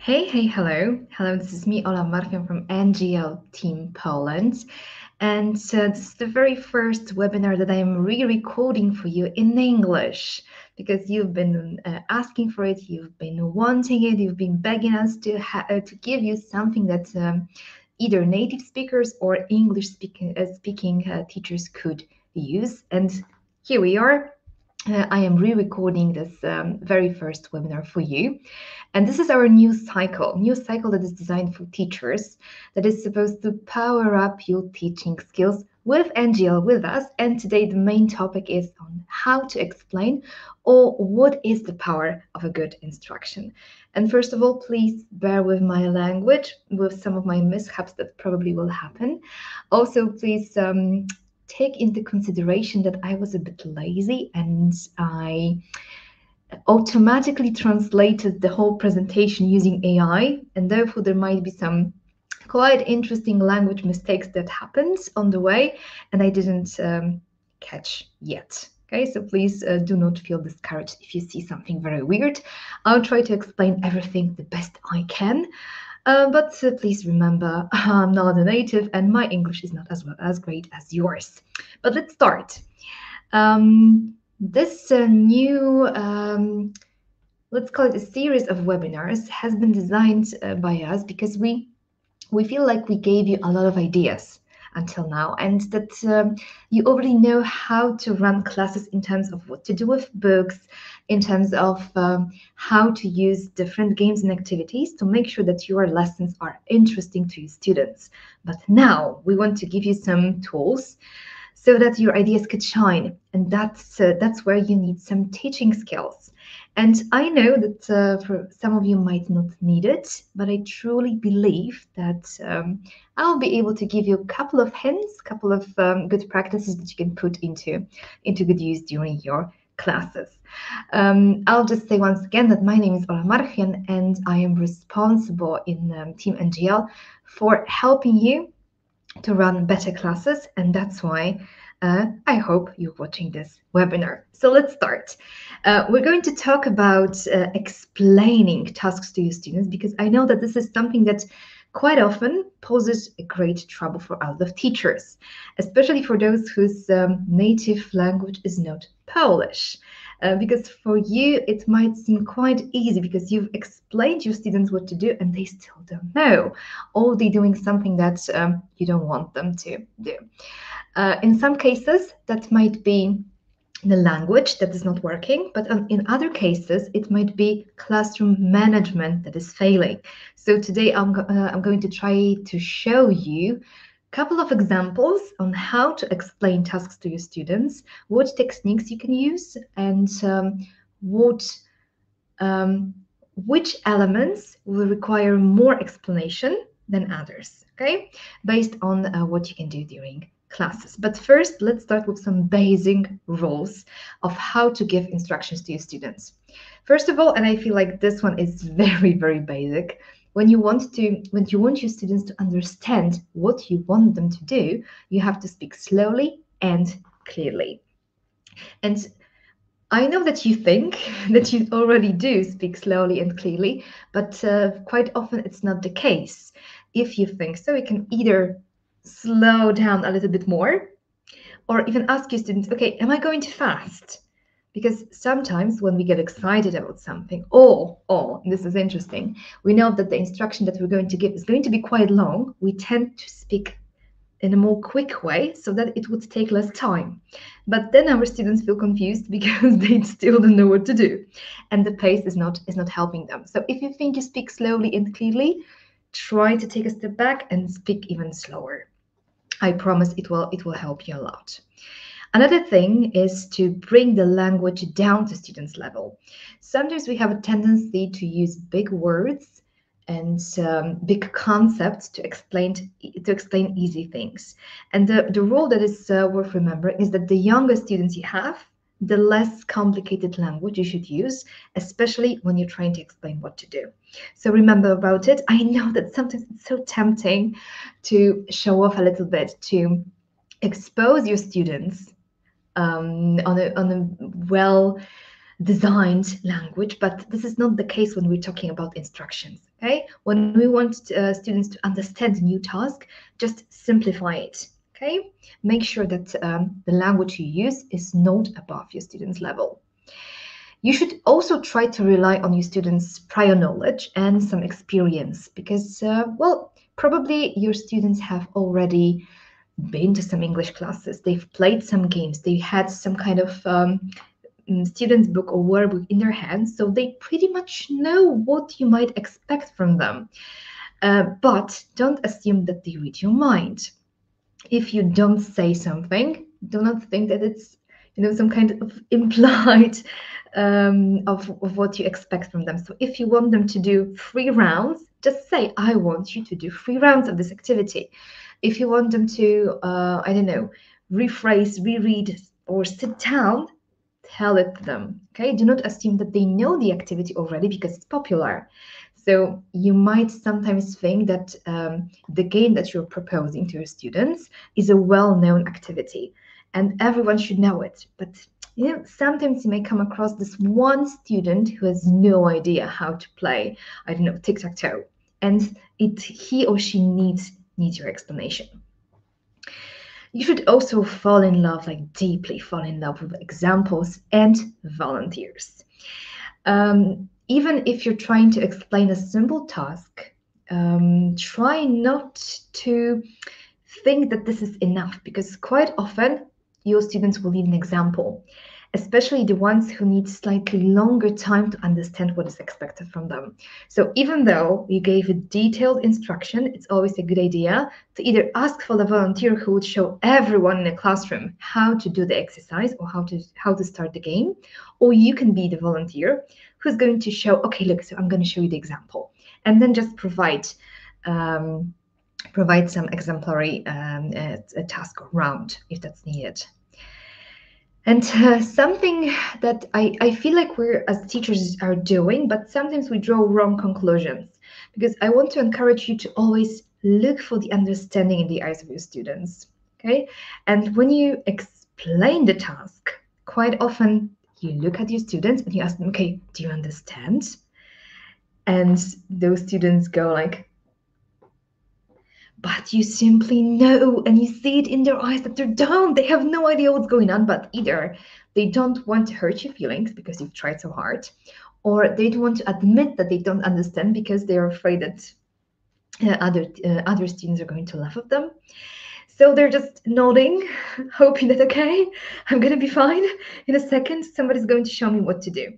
Hello. Hello, this is me, Ola Marchwian from NGL Team Poland. And this is the very first webinar that I am re-recording for you in English because you've been asking for it, you've been wanting it, you've been begging us to give you something that either native speakers or English speaking teachers could use. And here we are. I am re-recording this very first webinar for you. And this is our new cycle that is designed for teachers, that is supposed to power up your teaching skills with NGL with us. And today the main topic is on how to explain or what is the power of a good instruction. And first of all, please bear with my language, with some of my mishaps that probably will happen. Also, please take into consideration that I was a bit lazy and I automatically translated the whole presentation using AI, and therefore there might be some quite interesting language mistakes that happened on the way and I didn't catch yet. Okay, so please do not feel discouraged if you see something very weird. I'll try to explain everything the best I can. But please remember, I'm not a native and my English is not as great as yours. But let's start. This new, let's call it a series of webinars, has been designed by us because we feel like we gave you a lot of ideas until now, and that you already know how to run classes in terms of what to do with books, in terms of how to use different games and activities to make sure that your lessons are interesting to your students. But now we want to give you some tools so that your ideas could shine, and that's where you need some teaching skills. And I know that for some of you might not need it, but I truly believe that I'll be able to give you a couple of hints, a couple of good practices that you can put into good use during your classes. I'll just say once again that my name is Ola Marchwian and I am responsible in Team NGL for helping you to run better classes, and that's why I hope you're watching this webinar. So let's start. We're going to talk about explaining tasks to your students, because I know that this is something that quite often poses a great trouble for a lot of teachers, especially for those whose native language is not Polish. Because for you, it might seem quite easy because you've explained to your students what to do and they still don't know, or they're doing something that you don't want them to do. In some cases, that might be the language that is not working, but in other cases, it might be classroom management that is failing. So today I'm going to try to show you couple of examples on how to explain tasks to your students, what techniques you can use, and which elements will require more explanation than others, okay, based on what you can do during classes. But first, let's start with some basic rules of how to give instructions to your students. First of all, and I feel like this one is very, very basic, when you want your students to understand what you want them to do, you have to speak slowly and clearly. And I know that you think that you already do speak slowly and clearly, but quite often it's not the case. If you think so, you can either slow down a little bit more, or even ask your students, okay, am I going too fast? Because sometimes when we get excited about something, this is interesting, we know that the instruction that we're going to give is going to be quite long. We tend to speak in a more quick way so that it would take less time. But then our students feel confused because they still don't know what to do. And the pace is not helping them. So if you think you speak slowly and clearly, try to take a step back and speak even slower. I promise it will help you a lot. Another thing is to bring the language down to students' level. Sometimes we have a tendency to use big words and big concepts to explain easy things. And the rule that is worth remembering is that the younger students you have, the less complicated language you should use, especially when you're trying to explain what to do. So remember about it. I know that sometimes it's so tempting to show off a little bit, to expose your students on a well designed language, but this is not the case when we're talking about instructions. Okay, when we want students to understand a new task, just simplify it. Okay, make sure that the language you use is not above your students' level. You should also try to rely on your students' prior knowledge and some experience because, well, probably your students have already been to some English classes, they've played some games, they had some kind of student's book or workbook in their hands, so they pretty much know what you might expect from them. But don't assume that they read your mind. If you don't say something, do not think that it's some kind of implied of what you expect from them. So if you want them to do 3 rounds, just say, I want you to do 3 rounds of this activity. If you want them to, I don't know, rephrase, reread, or sit down, tell it to them. Okay, do not assume that they know the activity already because it's popular. So you might sometimes think that the game that you're proposing to your students is a well-known activity and everyone should know it. But sometimes you may come across this one student who has no idea how to play, I don't know, tic-tac-toe, and he or she needs your explanation. You should also fall in love, like deeply fall in love with examples and volunteers. Even if you're trying to explain a simple task, try not to think that this is enough because quite often your students will need an example, especially the ones who need slightly longer time to understand what is expected from them. So even though you gave a detailed instruction, it's always a good idea to either ask for the volunteer who would show everyone in the classroom how to do the exercise or how to start the game, or you can be the volunteer who's going to show, okay, look, so I'm going to show you the example, and then just provide some exemplary a task or round if that's needed. And something that I feel like we're as teachers are doing, but sometimes we draw wrong conclusions, because I want to encourage you to always look for the understanding in the eyes of your students. Okay, and when you explain the task, quite often you look at your students and you ask them, okay, do you understand? And those students go like, but you simply know, and you see it in their eyes that they're down. They have no idea what's going on, but either they don't want to hurt your feelings because you've tried so hard, or they don't want to admit that they don't understand because they're afraid that other students are going to laugh at them. So they're just nodding, hoping that, okay, I'm going to be fine. In a second, somebody's going to show me what to do.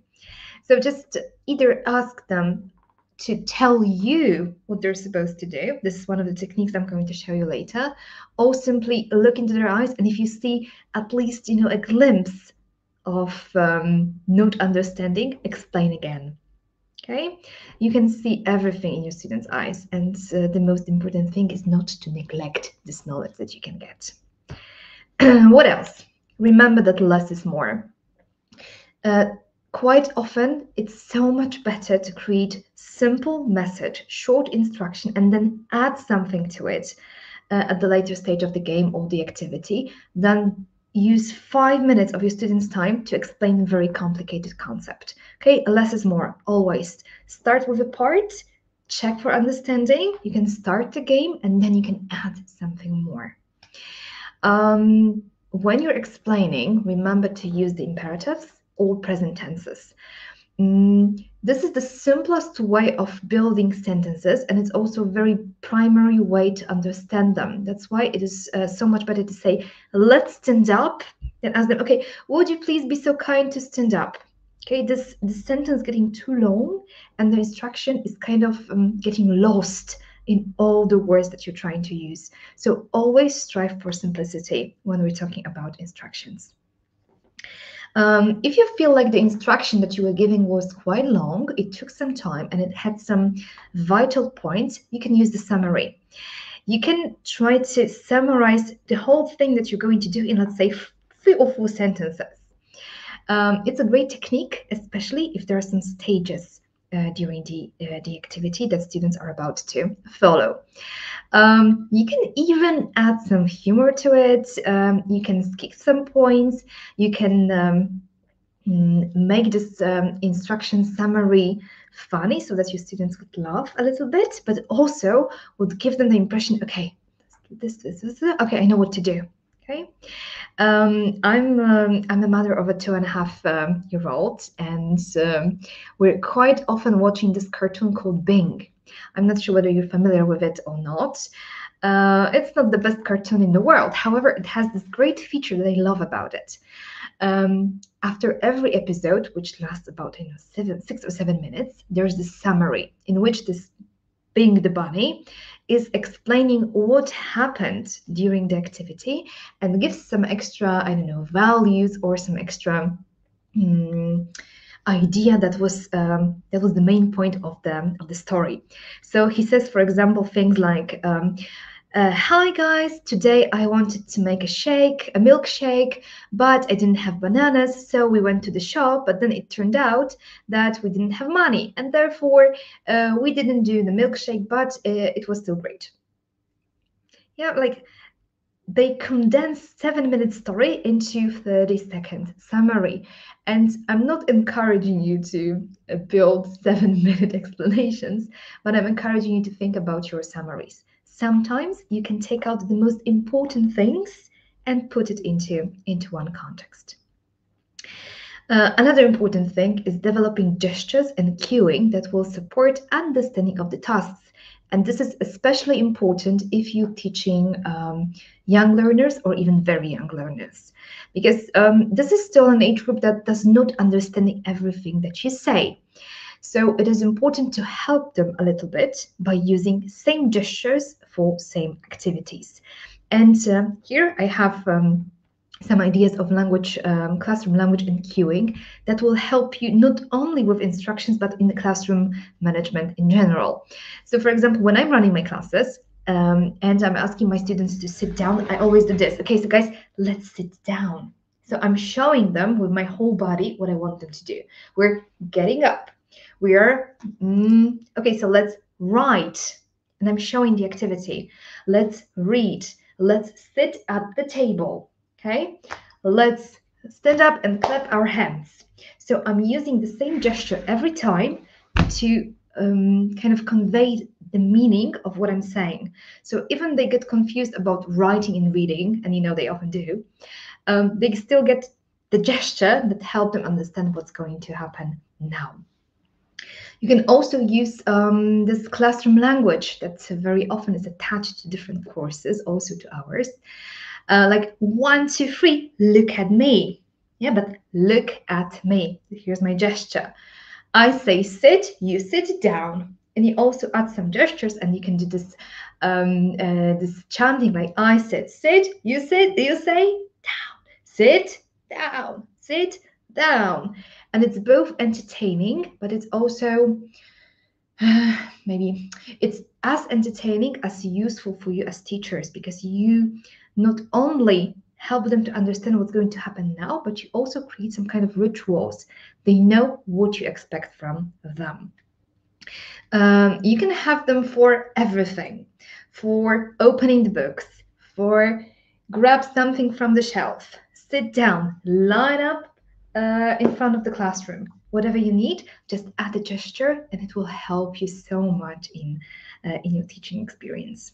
So just either ask them to tell you what they're supposed to do. This is one of the techniques I'm going to show you later. Or simply look into their eyes, and if you see at least a glimpse of not understanding, explain again. Okay, you can see everything in your students' eyes, and the most important thing is not to neglect this knowledge that you can get. What else? Remember that less is more. Quite often, it's so much better to create simple message, short instruction, and then add something to it at the later stage of the game or the activity than use 5 minutes of your students' time to explain a very complicated concept. Okay, less is more, always. Start with a part, check for understanding, you can start the game, and then you can add something more. When you're explaining, remember to use the imperatives or present tenses. This is the simplest way of building sentences, and it's also a very primary way to understand them. That's why it is so much better to say, let's stand up, than ask them, okay, would you please be so kind to stand up? Okay, this sentence getting too long, and the instruction is kind of getting lost in all the words that you're trying to use. So always strive for simplicity when we're talking about instructions. If you feel like the instruction that you were giving was quite long, it took some time, and it had some vital points, you can use the summary. You can try to summarize the whole thing that you're going to do in, let's say, 3 or 4 sentences. It's a great technique, especially if there are some stages during the activity that students are about to follow. You can even add some humor to it. You can skip some points. You can make this instruction summary funny so that your students would laugh a little bit, but also would give them the impression, okay, this, okay, I know what to do. Okay. I'm a mother of a 2.5 year old, and we're quite often watching this cartoon called Bing. I'm not sure whether you're familiar with it or not. It's not the best cartoon in the world. However, it has this great feature that I love about it. After every episode, which lasts about 6 or 7 minutes, there's this summary in which this Bing the bunny is explaining what happened during the activity and gives some extra, I don't know, values or some extra idea that was the main point of the story. So he says, for example, things like. Hi guys, today I wanted to make a milkshake, but I didn't have bananas, so we went to the shop, but then it turned out that we didn't have money, and therefore we didn't do the milkshake, but it was still great. Yeah, like they condensed 7-minute story into 30-second summary. And I'm not encouraging you to build 7-minute explanations, but I'm encouraging you to think about your summaries. Sometimes you can take out the most important things and put it into one context. Another important thing is developing gestures and cueing that will support understanding of the tasks. And this is especially important if you're teaching young learners or even very young learners, because this is still an age group that does not understand everything that you say. So it is important to help them a little bit by using same gestures for same activities. And here I have some ideas of language, classroom language and cueing that will help you not only with instructions, but in the classroom management in general. So for example, when I'm running my classes and I'm asking my students to sit down, I always do this. Okay, so guys, let's sit down. So I'm showing them with my whole body what I want them to do. We're getting up. We are, okay, so let's write. And I'm showing the activity. Let's read. Let's sit at the table. Okay, let's stand up and clap our hands. So I'm using the same gesture every time to kind of convey the meaning of what I'm saying. So even they get confused about writing and reading, and you know they often do, they still get the gesture that help them understand what's going to happen now. You can also use this classroom language that very often is attached to different courses, also to ours. Like 1, 2, 3, look at me. Yeah, but look at me. Here's my gesture. I say sit, you sit down. And you also add some gestures, and you can do this this chanting like I sit, you say down, sit down. And it's both entertaining, but it's also maybe it's as entertaining as useful for you as teachers, because you not only help them to understand what's going to happen now, but you also create some kind of rituals. They know what you expect from them. You can have them for everything, for opening the books, for grab something from the shelf, sit down, line up in front of the classroom. Whatever you need, just add a gesture, and it will help you so much in your teaching experience.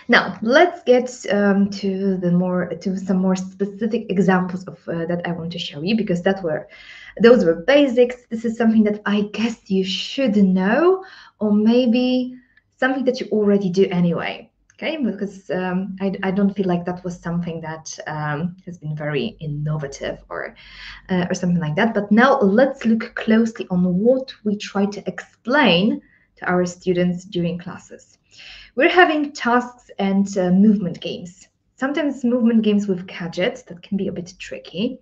Now, let's get to some more specific examples of that I want to show you, because those were basics. This is something that I guess you should know, or maybe something that you already do anyway. Okay, because I don't feel like that was something that has been very innovative or something like that. But now let's look closely on what we try to explain to our students during classes. We're having tasks and movement games. Sometimes movement games with gadgets that can be a bit tricky.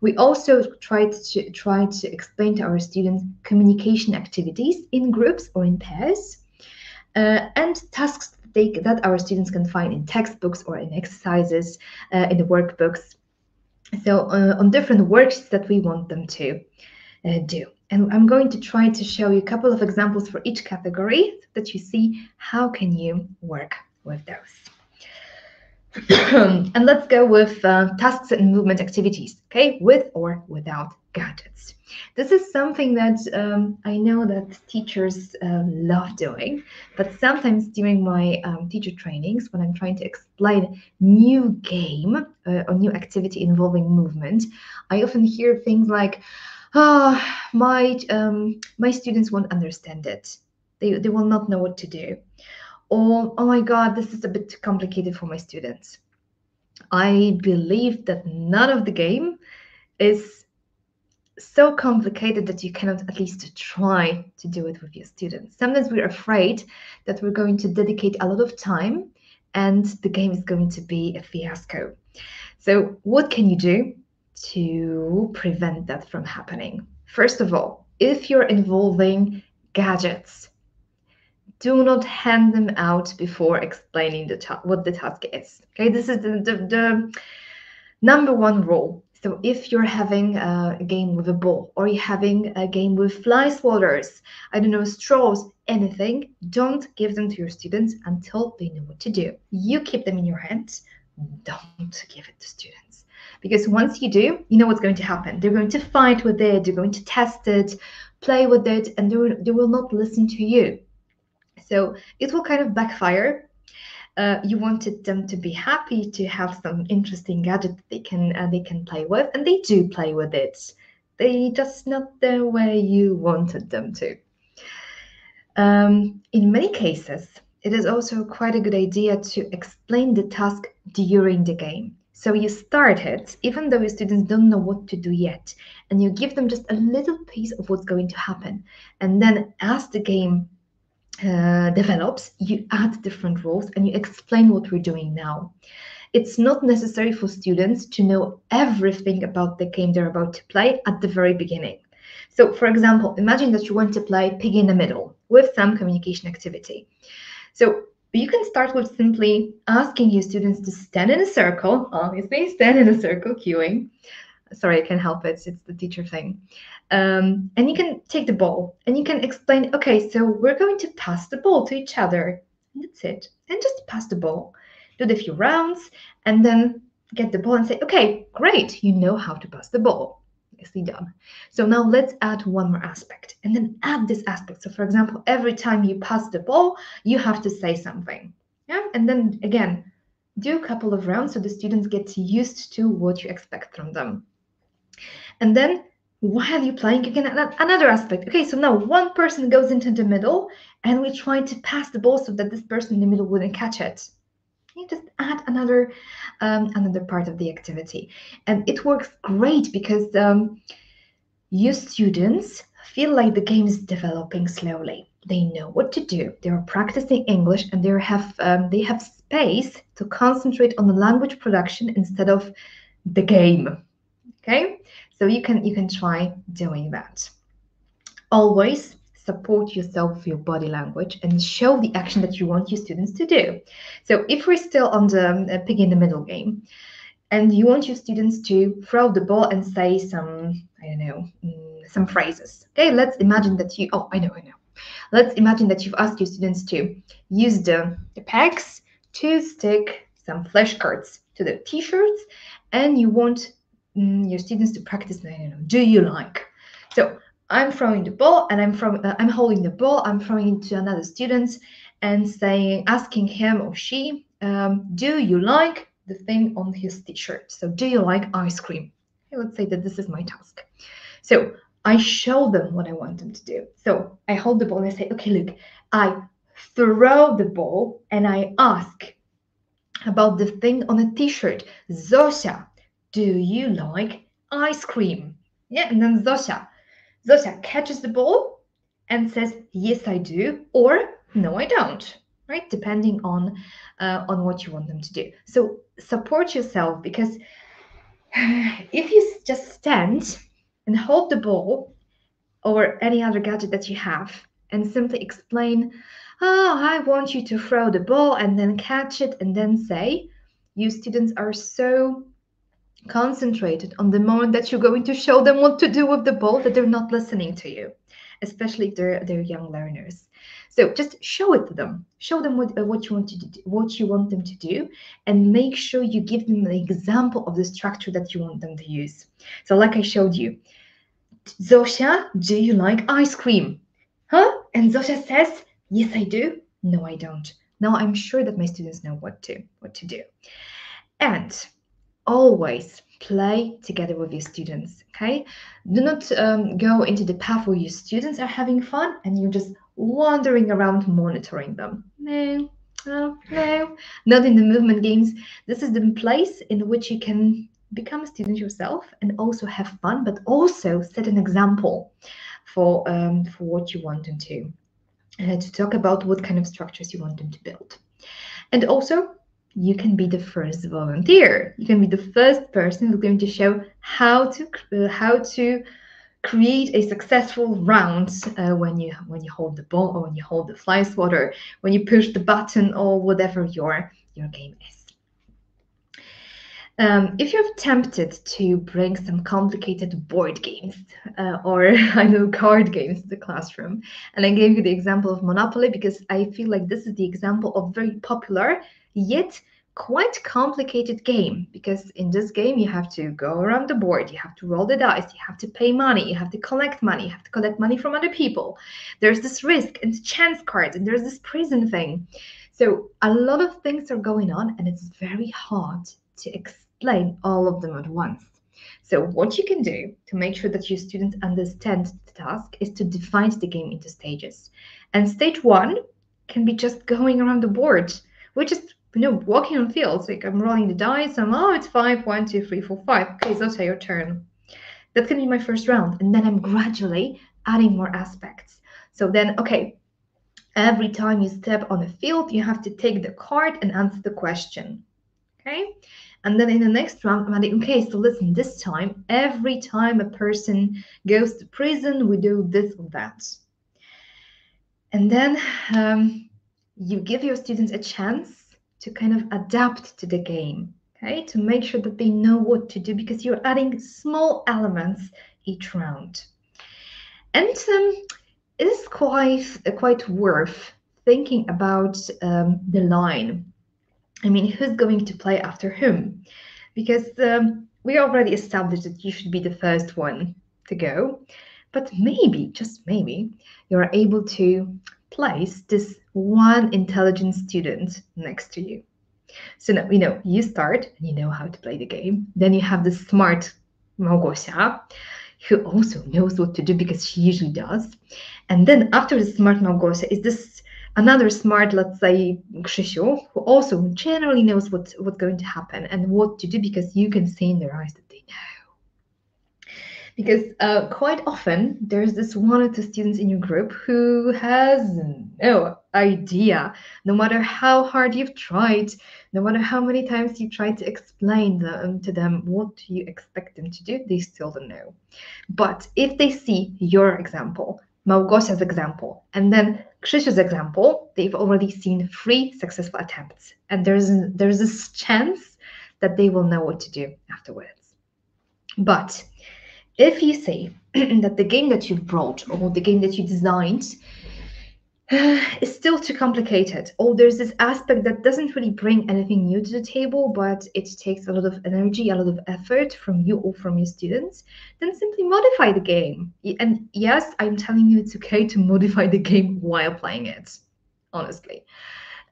We also try to explain to our students communication activities in groups or in pairs, and tasks that our students can find in textbooks or in exercises, in the workbooks. So on different worksheets that we want them to do. And I'm going to try to show you a couple of examples for each category so that you see how can you work with those. And let's go with tasks and movement activities, okay, with or without gadgets. This is something that I know that teachers love doing, but sometimes during my teacher trainings, when I'm trying to explain new game or new activity involving movement, I often hear things like, "Oh, my students won't understand it. They will not know what to do," or "Oh my God, this is a bit too complicated for my students." I believe that none of the game is so complicated that you cannot at least try to do it with your students. Sometimes we're afraid that we're going to dedicate a lot of time and the game is going to be a fiasco. So, what can you do to prevent that from happening? First of all, if you're involving gadgets, do not hand them out before explaining what the task is. Okay, this is the number one rule. So if you're having a game with a ball or you're having a game with fly swatters, I don't know, straws, anything, don't give them to your students until they know what to do. You keep them in your hands, don't give it to students. Because once you do, you know what's going to happen. They're going to fight with it, they're going to test it, play with it, and they will not listen to you. So it will kind of backfire. You wanted them to be happy to have some interesting gadget that they can play with, and they do play with it. They just not the way you wanted them to. In many cases, it is also quite a good idea to explain the task during the game. So you start it, even though your students don't know what to do yet, and you give them just a little piece of what's going to happen. And then as the game develops, you add different rules and you explain what we're doing now. It's not necessary for students to know everything about the game they're about to play at the very beginning. So, for example, imagine that you want to play Pig in the Middle with some communication activity. So, you can start with simply asking your students to stand in a circle, obviously, stand in a circle, queuing. Sorry, I can't help it, it's the teacher thing. And you can take the ball and you can explain, okay, so we're going to pass the ball to each other. And that's it. And just pass the ball. Do it a few rounds and then get the ball and say, okay, great, you know how to pass the ball. Nicely done. So now let's add one more aspect and then add this aspect. So for example, every time you pass the ball, you have to say something. Yeah. And then again, do a couple of rounds so the students get used to what you expect from them. And then while you're playing, you can add another aspect. Okay, so now one person goes into the middle and we try to pass the ball so that this person in the middle wouldn't catch it. You just add another part of the activity. And it works great because you students feel like the game is developing slowly. They know what to do. They are practicing English and they have space to concentrate on the language production instead of the game. Okay, so you can try doing that. Always support yourself with your body language and show the action that you want your students to do. So if we're still on the pig in the middle game and you want your students to throw the ball and say some, I don't know, some phrases. Okay, let's imagine that I know. Let's imagine that you've asked your students to use the pegs to stick some flashcards to the t-shirts and you want your students to practice, I don't know, do you like? So I'm throwing the ball and I'm holding the ball, I'm throwing it to another student and asking him or she, do you like the thing on his t-shirt? So do you like ice cream? Okay, let's say that this is my task. So I show them what I want them to do. So I hold the ball and I say, okay, look, I throw the ball and I ask about the thing on a t-shirt. Zosia, do you like ice cream? Yeah, and then Zosia catches the ball and says, yes, I do, or no, I don't, right? Depending on what you want them to do. So support yourself because if you just stand and hold the ball or any other gadget that you have and simply explain, oh, I want you to throw the ball and then catch it and then say, you students are so concentrated on the moment that you're going to show them what to do with the ball that they're not listening to you. especially if they're young learners. So just show it to them. Show them what you want to do, what you want them to do, and make sure you give them an example of the structure that you want them to use. So like I showed you, Zosha, do you like ice cream? Huh? And Zosha says, yes, I do. No, I don't. Now I'm sure that my students know what to do. And always play together with your students, okay? Do not go into the path where your students are having fun and you're just wandering around monitoring them. No, no, no, not in the movement games. This is the place in which you can become a student yourself and also have fun, but also set an example for what you want them to talk about what kind of structures you want them to build. And also, you can be the first volunteer. You can be the first person who's going to show how to create a successful round when you hold the ball or when you hold the fly swatter, when you push the button or whatever your game is. If you're tempted to bring some complicated board games or I know card games to the classroom, and I gave you the example of Monopoly because I feel like this is the example of very popular yet quite complicated game, because in this game you have to go around the board, you have to roll the dice, you have to pay money, you have to collect money, you have to collect money from other people. There's this risk and chance cards, and there's this prison thing. So a lot of things are going on, and it's very hard to explain all of them at once. So what you can do to make sure that your students understand the task is to divide the game into stages. And stage 1 can be just going around the board. We're just walking on fields. Like I'm rolling the dice. It's 5, 1, 2, 3, 4, 5. Okay, so say your turn. That's gonna be my first round, and then I'm gradually adding more aspects. So then, okay, every time you step on a field, you have to take the card and answer the question. Okay, and then in the next round, I'm adding, okay, so listen, this time, every time a person goes to prison, we do this or that. And then you give your students a chance to kind of adapt to the game, okay, to make sure that they know what to do, because you're adding small elements each round. And it is quite worth thinking about the line. I mean, who's going to play after whom? Because we already established that you should be the first one to go, but maybe, just maybe, you're able to place this one intelligent student next to you. So now, you start and you know how to play the game. Then you have the smart Małgosia, who also knows what to do because she usually does. And then after the smart Małgosia is this another smart, let's say, Krzysiu, who also generally knows what's going to happen and what to do, because you can see in their eyes that they know. Because quite often there's this one or two students in your group who has no idea, no matter how hard you've tried, no matter how many times you try to explain to them what you expect them to do, they still don't know. But if they see your example, Małgosia's example, and then Krzysiu's example, they've already seen 3 successful attempts, and there's this chance that they will know what to do afterwards. But if you say that the game that you've brought or the game that you designed is still too complicated, or there's this aspect that doesn't really bring anything new to the table, but it takes a lot of energy, a lot of effort from you or from your students, then simply modify the game. And yes, I'm telling you it's okay to modify the game while playing it, honestly.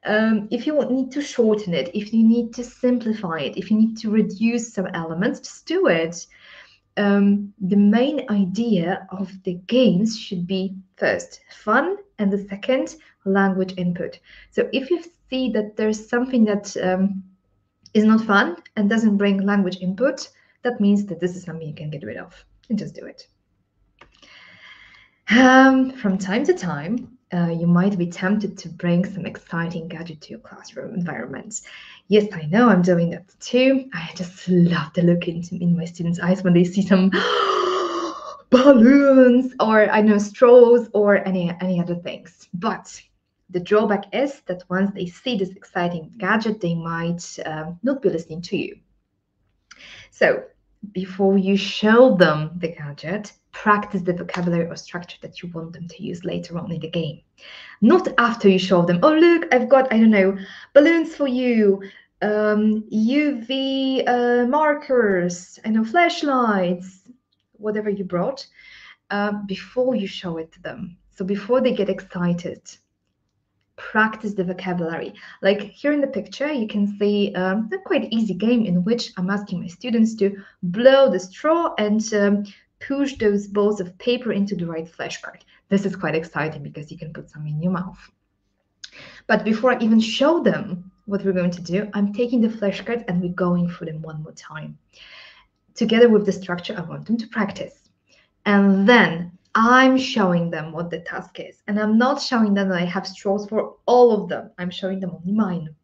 If you need to shorten it, if you need to simplify it, if you need to reduce some elements, just do it. The main idea of the games should be first fun, and the second language input. So if you see that there's something that is not fun and doesn't bring language input, that means that this is something you can get rid of, and just do it. From time to time, you might be tempted to bring some exciting gadget to your classroom environment. Yes, I know, I'm doing that too. I just love the look in my students' eyes when they see some balloons or, I know, straws or any other things. But the drawback is that once they see this exciting gadget, they might not be listening to you. So before you show them the gadget, practice the vocabulary or structure that you want them to use later on in the game. Not after you show them, oh, look, I've got, I don't know, balloons for you, UV markers, I know, flashlights, whatever you brought, before you show it to them. So before they get excited, practice the vocabulary. Like here in the picture, you can see a quite easy game in which I'm asking my students to blow the straw and push those balls of paper into the right flashcard. This is quite exciting because you can put some in your mouth. But before I even show them what we're going to do, I'm taking the flashcards and we're going through them one more time. Together with the structure I want them to practice. And then I'm showing them what the task is. And I'm not showing them that I have straws for all of them. I'm showing them only mine.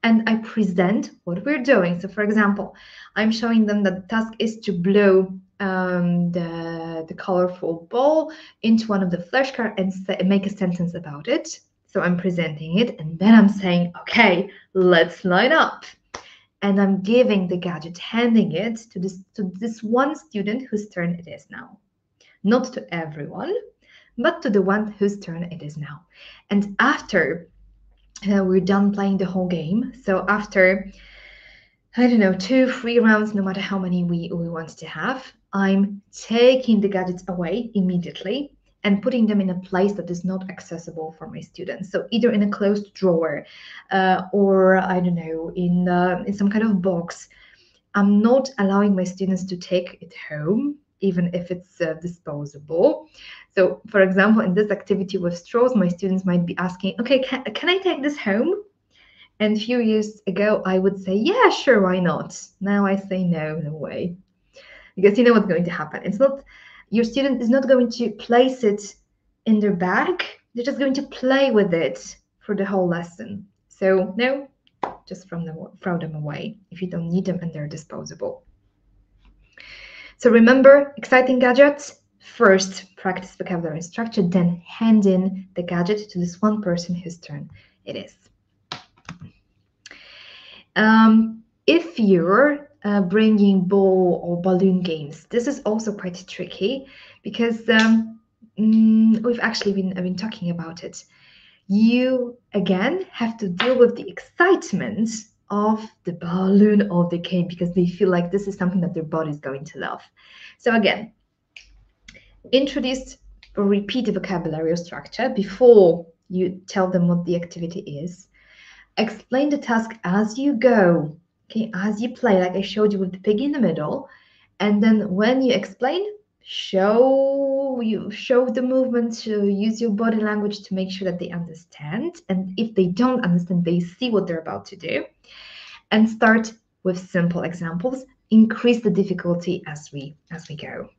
And I present what we're doing. So for example, I'm showing them that the task is to blow the colorful ball into one of the flashcards and make a sentence about it. So I'm presenting it and then I'm saying, okay, let's line up. And I'm giving the gadget, handing it to this one student whose turn it is now. Not to everyone, but to the one whose turn it is now. And after we're done playing the whole game, so after, I don't know, 2-3 rounds, no matter how many we want to have, I'm taking the gadgets away immediately and putting them in a place that is not accessible for my students. So either in a closed drawer or, I don't know, in some kind of box. I'm not allowing my students to take it home, even if it's disposable. So, for example, in this activity with straws, my students might be asking, okay, can I take this home? And a few years ago, I would say, yeah, sure, why not? Now I say no way. Because you know what's going to happen. It's not, your student is not going to place it in their bag. They're just going to play with it for the whole lesson. So no, just throw them away if you don't need them and they're disposable. So remember, exciting gadgets. First, practice vocabulary and structure, then hand in the gadget to this one person whose turn it is. If you're bringing ball or balloon games, this is also quite tricky because we've actually been talking about it. You again have to deal with the excitement of the balloon or the game because they feel like this is something that their body is going to love. So again, introduce or repeat the vocabulary or structure before you tell them what the activity is. Explain the task as you go, okay, as you play, like I showed you with the pig in the middle. And then when you explain, show the movements, use your body language to make sure that they understand. And if they don't understand, they see what they're about to do. And start with simple examples. Increase the difficulty as we go.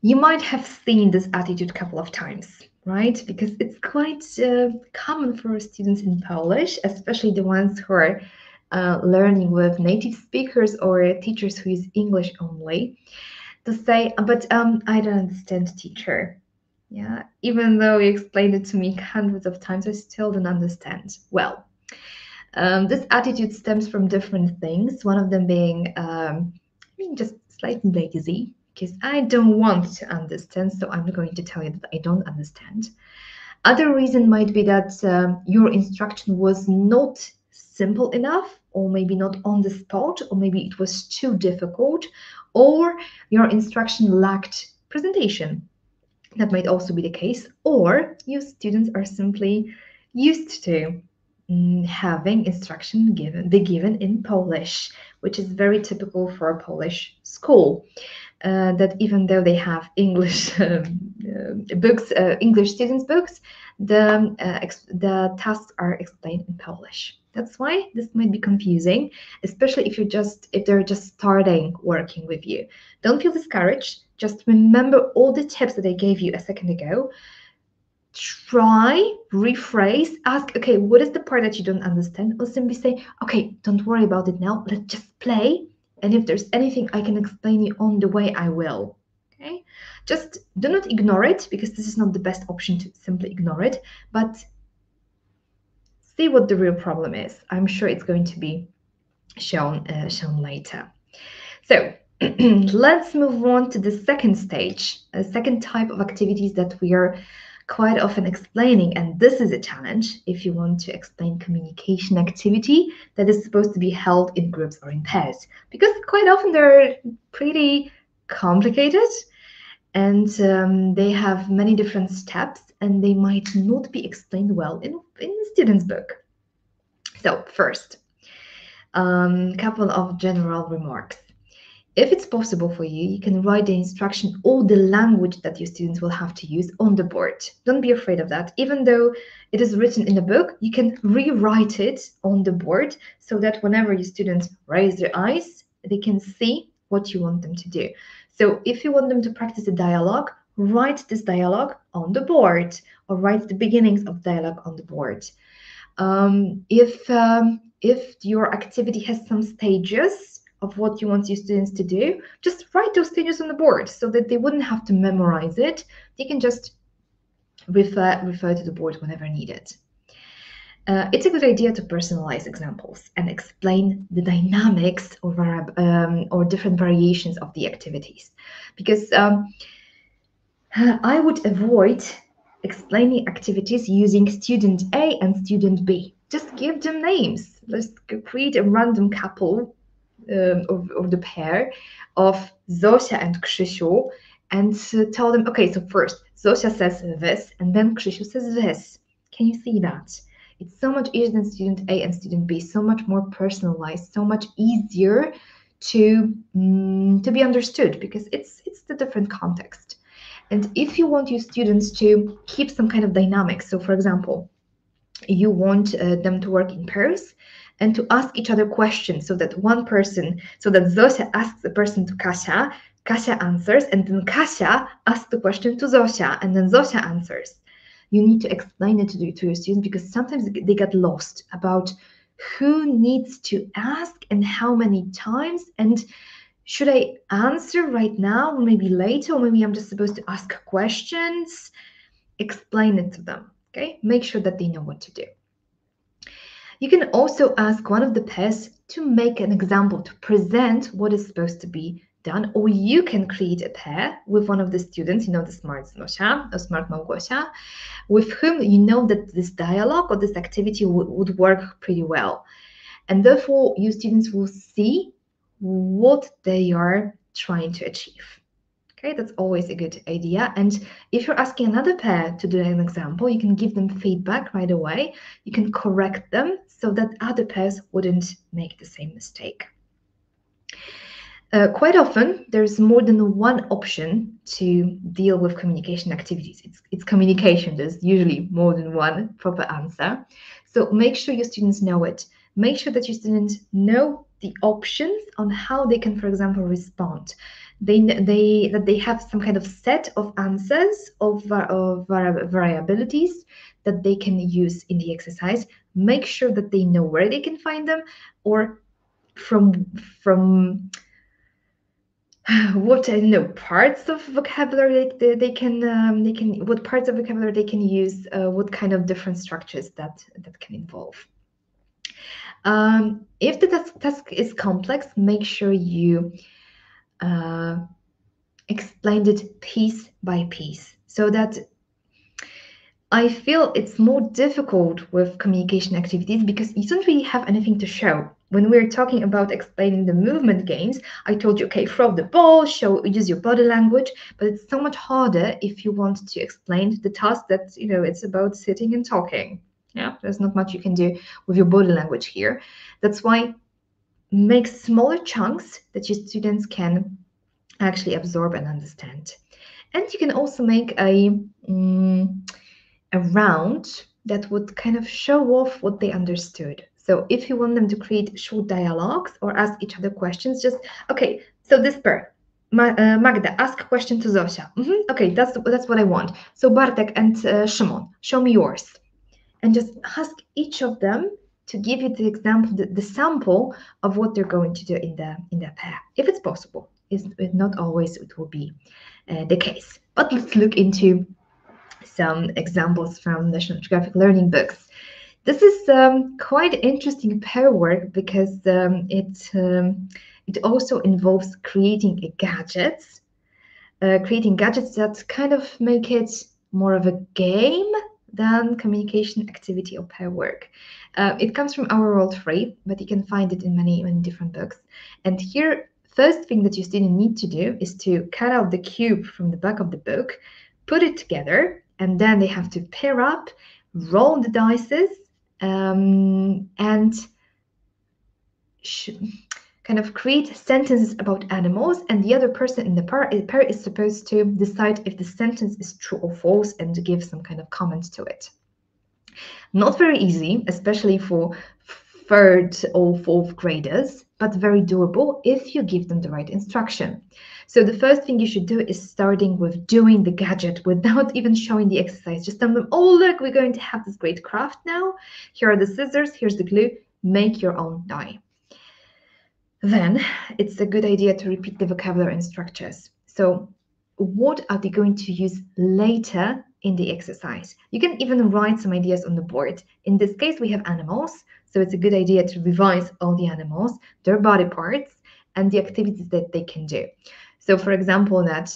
You might have seen this attitude a couple of times, right? Because it's quite common for students in Polish, especially the ones who are learning with native speakers or teachers who use English only, to say, but I don't understand, teacher. Yeah, even though you explained it to me hundreds of times, I still don't understand. Well, this attitude stems from different things. One of them being just slightly lazy, because I don't want to understand, so I'm going to tell you that I don't understand. Other reason might be that your instruction was not simple enough, or maybe not on the spot, or maybe it was too difficult, or your instruction lacked presentation. That might also be the case, or your students are simply used to having instruction given in Polish, which is very typical for a Polish school. That even though they have English books, English students' books, the tasks are explained in Polish. That's why this might be confusing, especially if they're just starting working with you. Don't feel discouraged. Just remember all the tips that I gave you a second ago. Try, rephrase, ask, okay, what is the part that you don't understand? Or simply say, okay, don't worry about it now. Let's just play. And if there's anything I can explain you on the way, I will. Okay? Just do not ignore it, because this is not the best option to simply ignore it, but see what the real problem is. I'm sure it's going to be shown later. So let's move on to the second stage, a second type of activities that we are quite often explaining. And this is a challenge if you want to explain communication activity that is supposed to be held in groups or in pairs, because quite often they're pretty complicated and they have many different steps and they might not be explained well in the student's book. So first, couple of general remarks. If it's possible for you, you can write the instruction or the language that your students will have to use on the board. Don't be afraid of that. Even though it is written in the book, you can rewrite it on the board so that whenever your students raise their eyes, they can see what you want them to do. So if you want them to practice a dialogue, write this dialogue on the board or write the beginnings of dialogue on the board. If your activity has some stages of what you want your students to do, just write those stages on the board so that they wouldn't have to memorize it. They can just refer to the board whenever needed. It's a good idea to personalize examples and explain the dynamics or different variations of the activities, because I would avoid explaining activities using student A and student B. Just give them names. Let's create a random couple of the pair of Zosia and Krzysiu and tell them, okay, so first Zosia says this and then Krzysiu says this. Can you see that? It's so much easier than student A and student B, so much more personalized, so much easier to be understood because it's the different context. And if you want your students to keep some kind of dynamics, so for example, you want them to work in pairs and to ask each other questions so that Zosia asks the person to Kasia, Kasia answers, and then Kasia asks the question to Zosia, and then Zosia answers. You need to explain it to your students because sometimes they get lost about who needs to ask and how many times, and should I answer right now or maybe later, or maybe I'm just supposed to ask questions? Explain it to them, okay? Make sure that they know what to do. You can also ask one of the pairs to make an example, to present what is supposed to be done, or you can create a pair with one of the students, the smart Zosia or smart Małgosia, with whom you know that this dialogue or this activity would work pretty well. And therefore, your students will see what they are trying to achieve. Okay, that's always a good idea. And if you're asking another pair to do an example, you can give them feedback right away. You can correct them so that other pairs wouldn't make the same mistake. Quite often, there's more than one option to deal with communication activities. It's communication. There's usually more than one proper answer. So make sure your students know it. Make sure that your students know the options on how they can, for example, respond. That they have some kind of set of answers of variabilities that they can use in the exercise. Make sure that they know where they can find them, or from what parts of vocabulary they can what parts of vocabulary they can use, what kind of different structures that can involve. If the task is complex, make sure you explained it piece by piece, so that I feel it's more difficult with communication activities because you don't really have anything to show. When we're talking about explaining the movement games, I told you, okay, throw the ball, use your body language, but it's so much harder if you want to explain the task that, it's about sitting and talking. Yeah, there's not much you can do with your body language here. That's why make smaller chunks that your students can actually absorb and understand. And you can also make a round that would kind of show off what they understood. So if you want them to create short dialogues or ask each other questions, just, okay, so this pair, Magda, ask a question to Zosia. Okay, that's what I want. So Bartek and Szymon, show me yours. And just ask each of them to give you the example, the sample of what they're going to do in the pair, if it's possible. It's not always it will be the case. But let's look into some examples from National Geographic learning books. This is quite interesting pair work because it also involves creating gadgets that kind of make it more of a game than communication activity or pair work. It comes from Our World Free, but you can find it in many different books. And here, first thing that your student need to do is to cut out the cube from the back of the book, put it together, and then they have to pair up, roll the dice, and kind of create sentences about animals, and the other person in the pair is supposed to decide if the sentence is true or false and give some kind of comment to it. Not very easy, especially for third or fourth graders, but very doable if you give them the right instruction. So the first thing you should do is starting with doing the gadget without even showing the exercise. Just tell them, oh, look, we're going to have this great craft now. Here are the scissors, here's the glue, make your own die. Then it's a good idea to repeat the vocabulary and structures. So what are they going to use later in the exercise? You can even write some ideas on the board. In this case, we have animals, so it's a good idea to revise all the animals, their body parts, and the activities that they can do. So for example, that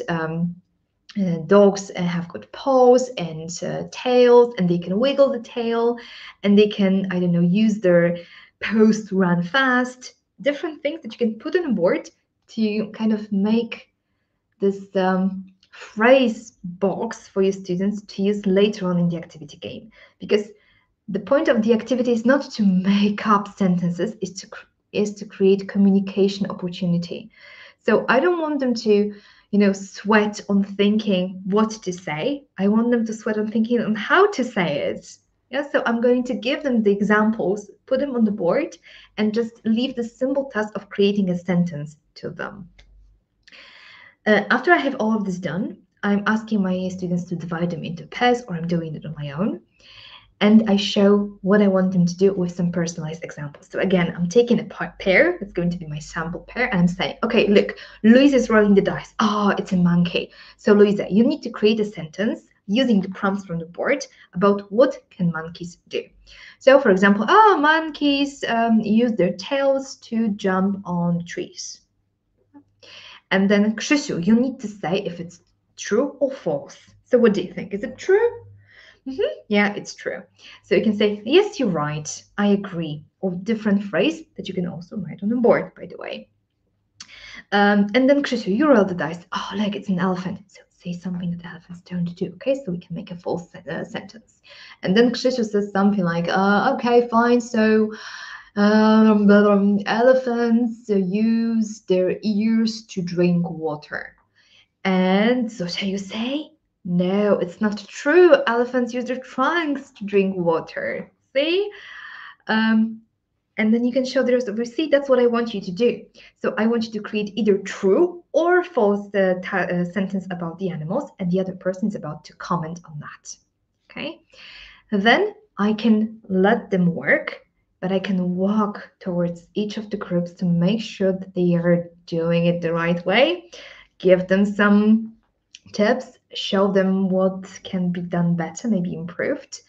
dogs have got paws and tails, and they can wiggle the tail, and they can, I don't know, use their paws to run fast. Different things that you can put on a board to kind of make this phrase box for your students to use later on in the activity game. Because the point of the activity is not to make up sentences, is to create communication opportunity. So I don't want them to, sweat on thinking what to say. I want them to sweat on thinking on how to say it. Yeah, so I'm going to give them the examples, put them on the board, and just leave the simple task of creating a sentence to them. After I have all of this done, I'm asking my students to divide them into pairs, or I'm doing it on my own. And I show what I want them to do with some personalized examples. So again, I'm taking a pair, that's going to be my sample pair, and I'm saying, okay, look, Louisa is rolling the dice. Oh, it's a monkey. So Louisa, you need to create a sentence using the prompts from the board about what can monkeys do. So for example, monkeys use their tails to jump on trees. And then Krzysiu, you need to say if it's true or false. So what do you think? Is it true? Yeah, it's true. So you can say, yes, you're right, I agree, or different phrase that you can also write on the board, by the way. And then Krzysiu, you roll the dice. Oh, look, it's an elephant. So say something that elephants don't do, okay? So we can make a false sentence. And then Krzysiu says something like, okay, fine, so elephants use their ears to drink water. And so shall you say, no, it's not true. Elephants use their trunks to drink water. See? And then you can show the rest of it. See, that's what I want you to do. So I want you to create either true or false sentence about the animals, and the other person is about to comment on that. Okay? Then I can let them work, but I can walk towards each of the groups to make sure that they are doing it the right way. Give them some tips, show them what can be done better, maybe improved,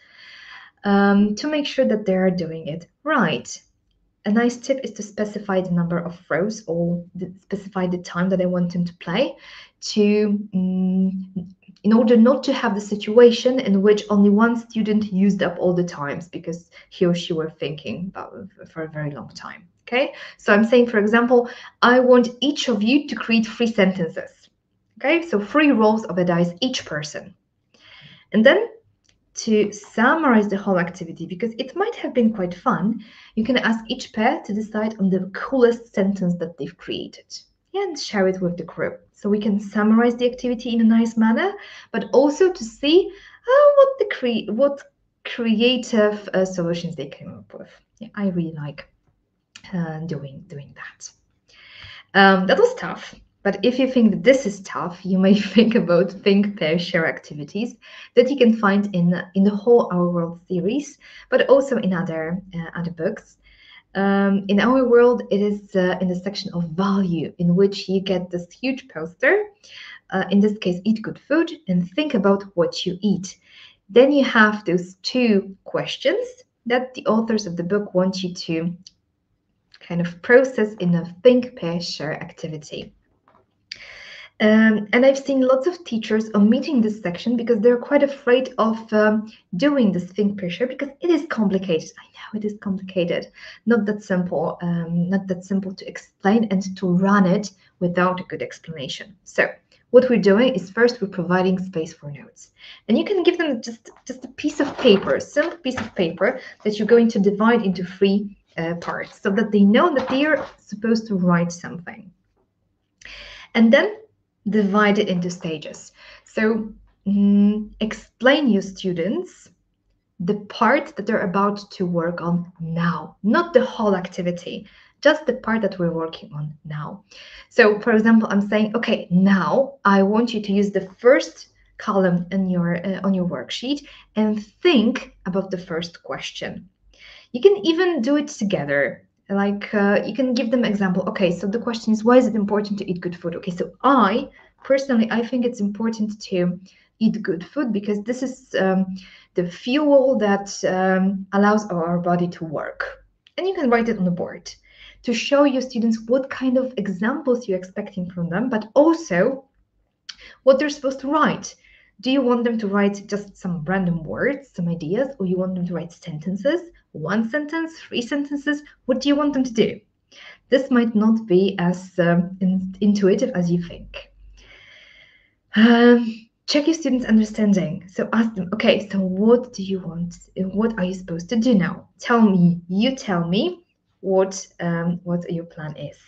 to make sure that they are doing it right. A nice tip is to specify the number of rows, or specify the time that I want them to play, in order not to have the situation in which only one student used up all the times because he or she were thinking about it for a very long time. Okay, so I'm saying, for example, I want each of you to create 3 sentences. Okay, so 3 rolls of a dice each person. And then to summarize the whole activity, because it might have been quite fun, you can ask each pair to decide on the coolest sentence that they've created and share it with the group. So we can summarize the activity in a nice manner, but also to see what creative solutions they came up with. Yeah, I really like doing that. That was tough. But if you think that this is tough, you may think about think, pair, share activities that you can find in the whole Our World series, but also in other books. In Our World, it is in the section of value, in which you get this huge poster. In this case, eat good food and think about what you eat. Then you have those 2 questions that the authors of the book want you to kind of process in a think, pair, share activity. And I've seen lots of teachers omitting this section because they're quite afraid of doing this think, pair, share because it is complicated. I know it is complicated, not that simple to explain and to run it without a good explanation. So what we're doing is first we're providing space for notes, and you can give them just a piece of paper, a simple piece of paper that you're going to divide into three parts so that they know that they are supposed to write something. And then divide it into stages. So explain your students the part that they're about to work on now, not the whole activity, just the part that we're working on now. So for example, I'm saying, okay, now I want you to use the first column in your on your worksheet and think about the first question. You can even do it together. Like you can give them example. Okay, so the question is, why is it important to eat good food? Okay, so I think it's important to eat good food because this is the fuel that allows our body to work. And you can write it on the board to show your students what kind of examples you're expecting from them, but also what they're supposed to write. Do you want them to write just some random words, some ideas, or you want them to write sentences, one sentence, three sentences? What do you want them to do? This might not be as intuitive as you think. Check your students' understanding. So ask them, okay, so what do you want? What are you supposed to do now? Tell me, you tell me what your plan is.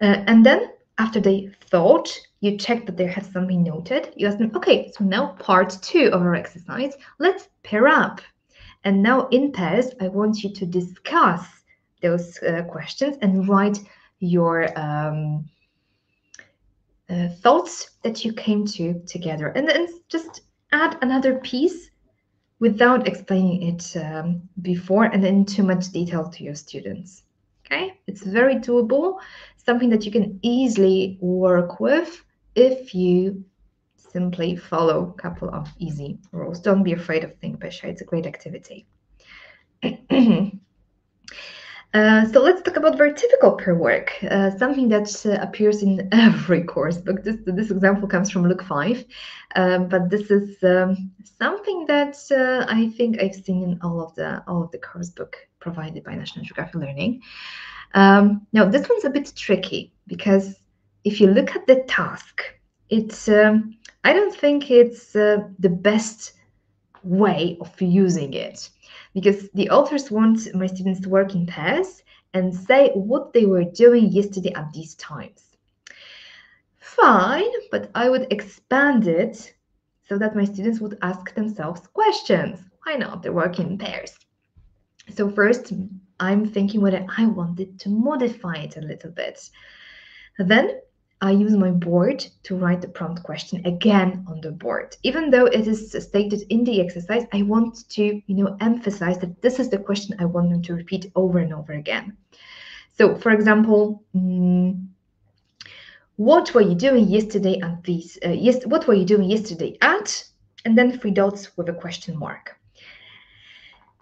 And then after they thought, you check that they have something noted. You ask them, okay, so now part 2 of our exercise, let's pair up. And now in pairs, I want you to discuss those questions and write your thoughts that you came to together. And then just add another piece without explaining it before and in too much detail to your students. Okay, it's very doable, something that you can easily work with if you simply follow a couple of easy rules. Don't be afraid of Think Pesha, it's a great activity. So let's talk about very typical pair work, something that appears in every course book. This example comes from Look 5, but this is something that I think I've seen in all of the course book provided by National Geographic Learning. Now this one's a bit tricky because if you look at the task, it's I don't think it's the best way of using it, because the authors want my students to work in pairs and say what they were doing yesterday at these times. Fine, but I would expand it so that my students would ask themselves questions. Why not? They're working in pairs. So first, I'm thinking whether I wanted to modify it a little bit. Then I use my board to write the prompt question again on the board. Even though it is stated in the exercise, I want to, emphasize that this is the question I want them to repeat over and over again. So, for example, what were you doing yesterday at these? What were you doing yesterday at? And then 3 dots with a question mark.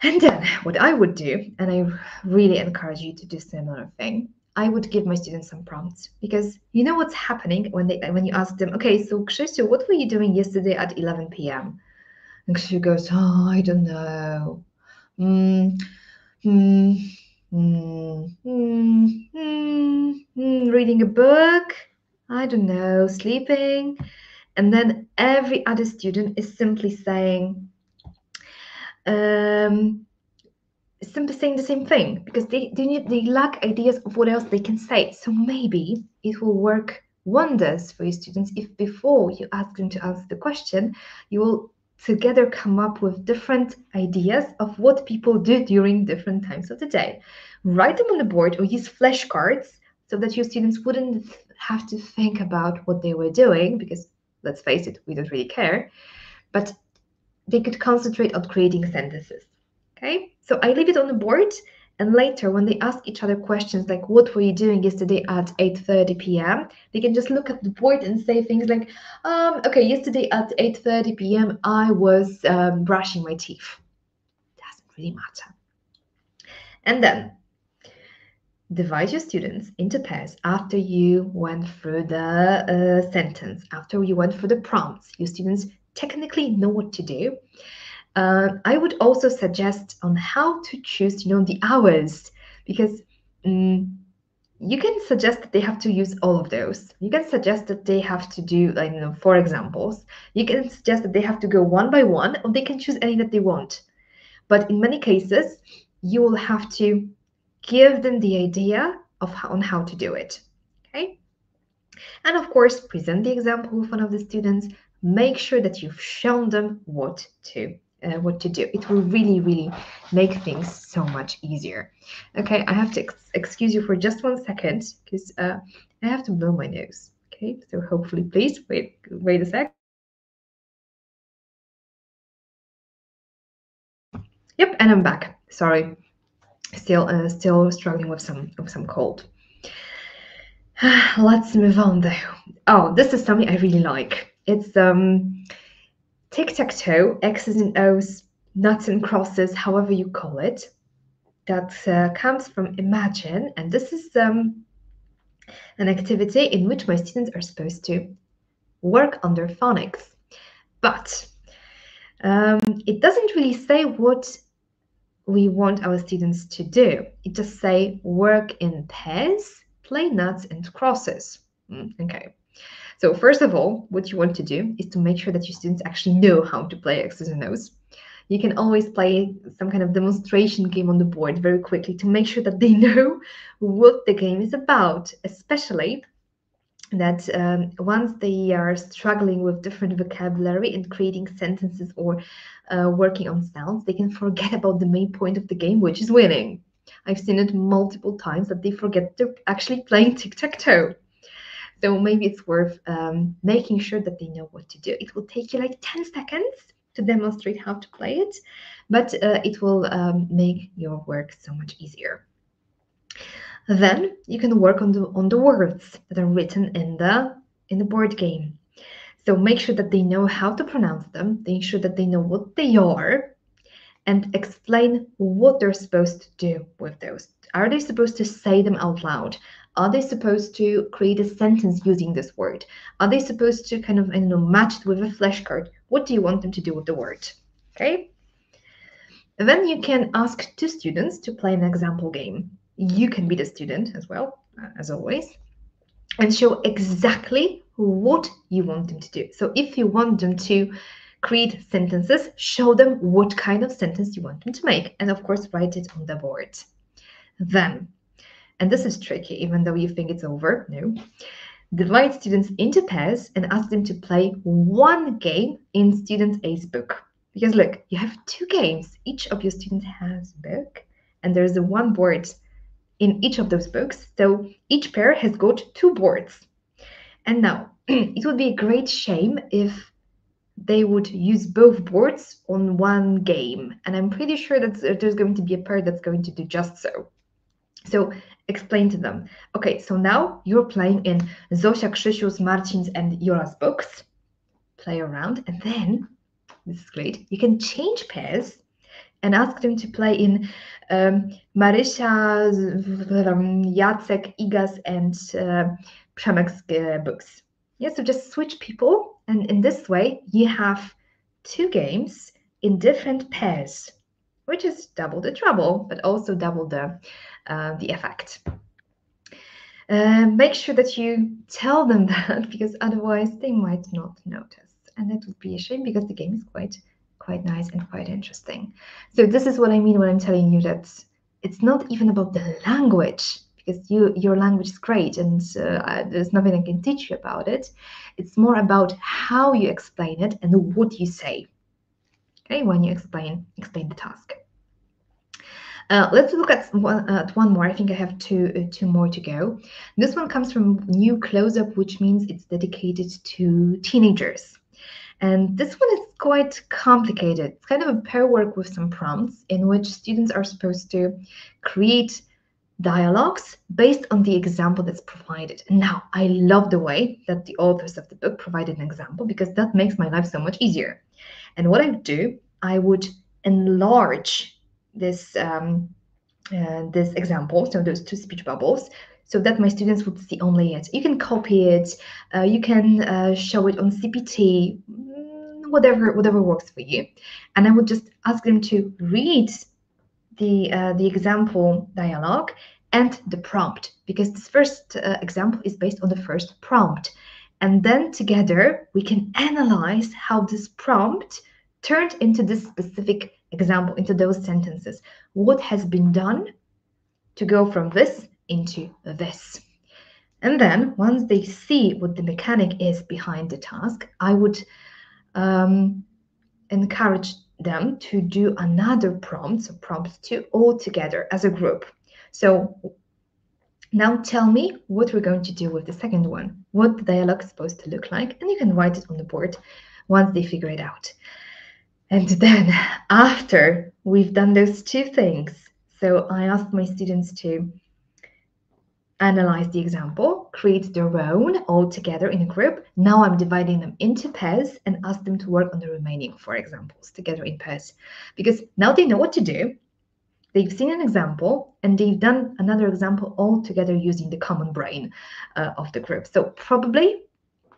And then what I would do, and I really encourage you to do similar thing, I would give my students some prompts, because you know what's happening when you ask them, okay, so Krzysiu, what were you doing yesterday at 11 p.m.? And Krzysiu goes, oh, I don't know. Reading a book? I don't know, sleeping? And then every other student is simply saying, simply saying the same thing, because they lack ideas of what else they can say. So maybe it will work wonders for your students if before you ask them to answer the question, you will together come up with different ideas of what people do during different times of the day. Write them on the board or use flashcards so that your students wouldn't have to think about what they were doing, because let's face it, we don't really care, but they could concentrate on creating sentences. Okay, so I leave it on the board, and later when they ask each other questions like, what were you doing yesterday at 8:30 p.m., they can just look at the board and say things like, okay, yesterday at 8:30 p.m. I was brushing my teeth. really matter. And then divide your students into pairs after you went through the sentence, after you went through the prompts. Your students technically know what to do. I would also suggest on how to choose, the hours, because you can suggest that they have to use all of those. You can suggest that they have to do, 4 examples. You can suggest that they have to go one by one, or they can choose any that they want. But in many cases, you will have to give them the idea on how to do it, okay? And of course, present the example with one of the students. Make sure that you've shown them what to do. It will really, really make things so much easier. Okay, I have to excuse you for just 1 second because I have to blow my nose. Okay, so hopefully, please wait a sec. Yep, and I'm back. Sorry, still struggling with some cold. Let's move on though. Oh, this is something I really like. It's tic-tac-toe, X's and O's, nuts and crosses, however you call it. That comes from Imagine, and this is an activity in which my students are supposed to work on their phonics. But it doesn't really say what we want our students to do. It just say work in pairs, play nuts and crosses. Okay. So first of all, what you want to do is to make sure that your students actually know how to play X's and O's. You can always play some kind of demonstration game on the board very quickly to make sure that they know what the game is about, especially that once they are struggling with different vocabulary and creating sentences or working on sounds, they can forget about the main point of the game, which is winning. I've seen it multiple times that they forget they're actually playing tic-tac-toe. So maybe it's worth making sure that they know what to do. It will take you like 10 seconds to demonstrate how to play it, but it will make your work so much easier. Then you can work on the words that are written in the board game. So make sure that they know how to pronounce them, make sure that they know what they are, and explain what they're supposed to do with those. Are they supposed to say them out loud? Are they supposed to create a sentence using this word? Are they supposed to kind of, match it with a flashcard? What do you want them to do with the word? Okay. And then you can ask 2 students to play an example game. You can be the student as well, as always, and show exactly what you want them to do. So if you want them to create sentences, show them what kind of sentence you want them to make, and of course, write it on the board. Then, and this is tricky, even though you think it's over, no, divide students into pairs and ask them to play 1 game in student A's book. Because look, you have 2 games. Each of your students has a book, and there's a 1 board in each of those books. So each pair has got 2 boards. And now, it would be a great shame if they would use both boards on 1 game. And I'm pretty sure that there's going to be a pair that's going to do just so. So explain to them, okay, so now you're playing in Zosia, Krzysiu's, Marcin's, and Jola's books. Play around, and then, this is great, you can change pairs and ask them to play in Marysia, Jacek, Iga's, and Przemek's books. Yeah, so just switch people, and in this way, you have 2 games in different pairs, which is double the trouble, but also double the effect. Make sure that you tell them that, because otherwise they might not notice, and that would be a shame because the game is quite nice and quite interesting. So this is what I mean when I'm telling you that it's not even about the language, because your language is great and there's nothing I can teach you about it. It's more about how you explain it and what you say. Okay, when you explain the task. Let's look at one more. I think I have two more to go. This one comes from New Close-Up, which means it's dedicated to teenagers. And this one is quite complicated. It's kind of a pair work with some prompts in which students are supposed to create dialogues based on the example that's provided. Now, I love the way that the authors of the book provided an example, because that makes my life so much easier. And what I would do, I would enlarge this example, so those two speech bubbles, so that my students would see only it. You can copy it, you can show it on CPT, whatever works for you. And I would just ask them to read the example dialogue and the prompt, because this first example is based on the first prompt. And then together we can analyze how this prompt turned into this specific example, into those sentences. What has been done to go from this into this? And then once they see what the mechanic is behind the task, I would encourage them to do another prompt, so prompt 2, all together as a group. So now tell me what we're going to do with the second one, what the dialogue is supposed to look like, and you can write it on the board once they figure it out. And then after we've done those two things, so I asked my students to analyze the example, create their own all together in a group. Now I'm dividing them into pairs and ask them to work on the remaining 4 examples together in pairs, because now they know what to do. They've seen an example and they've done another example all together using the common brain of the group. So probably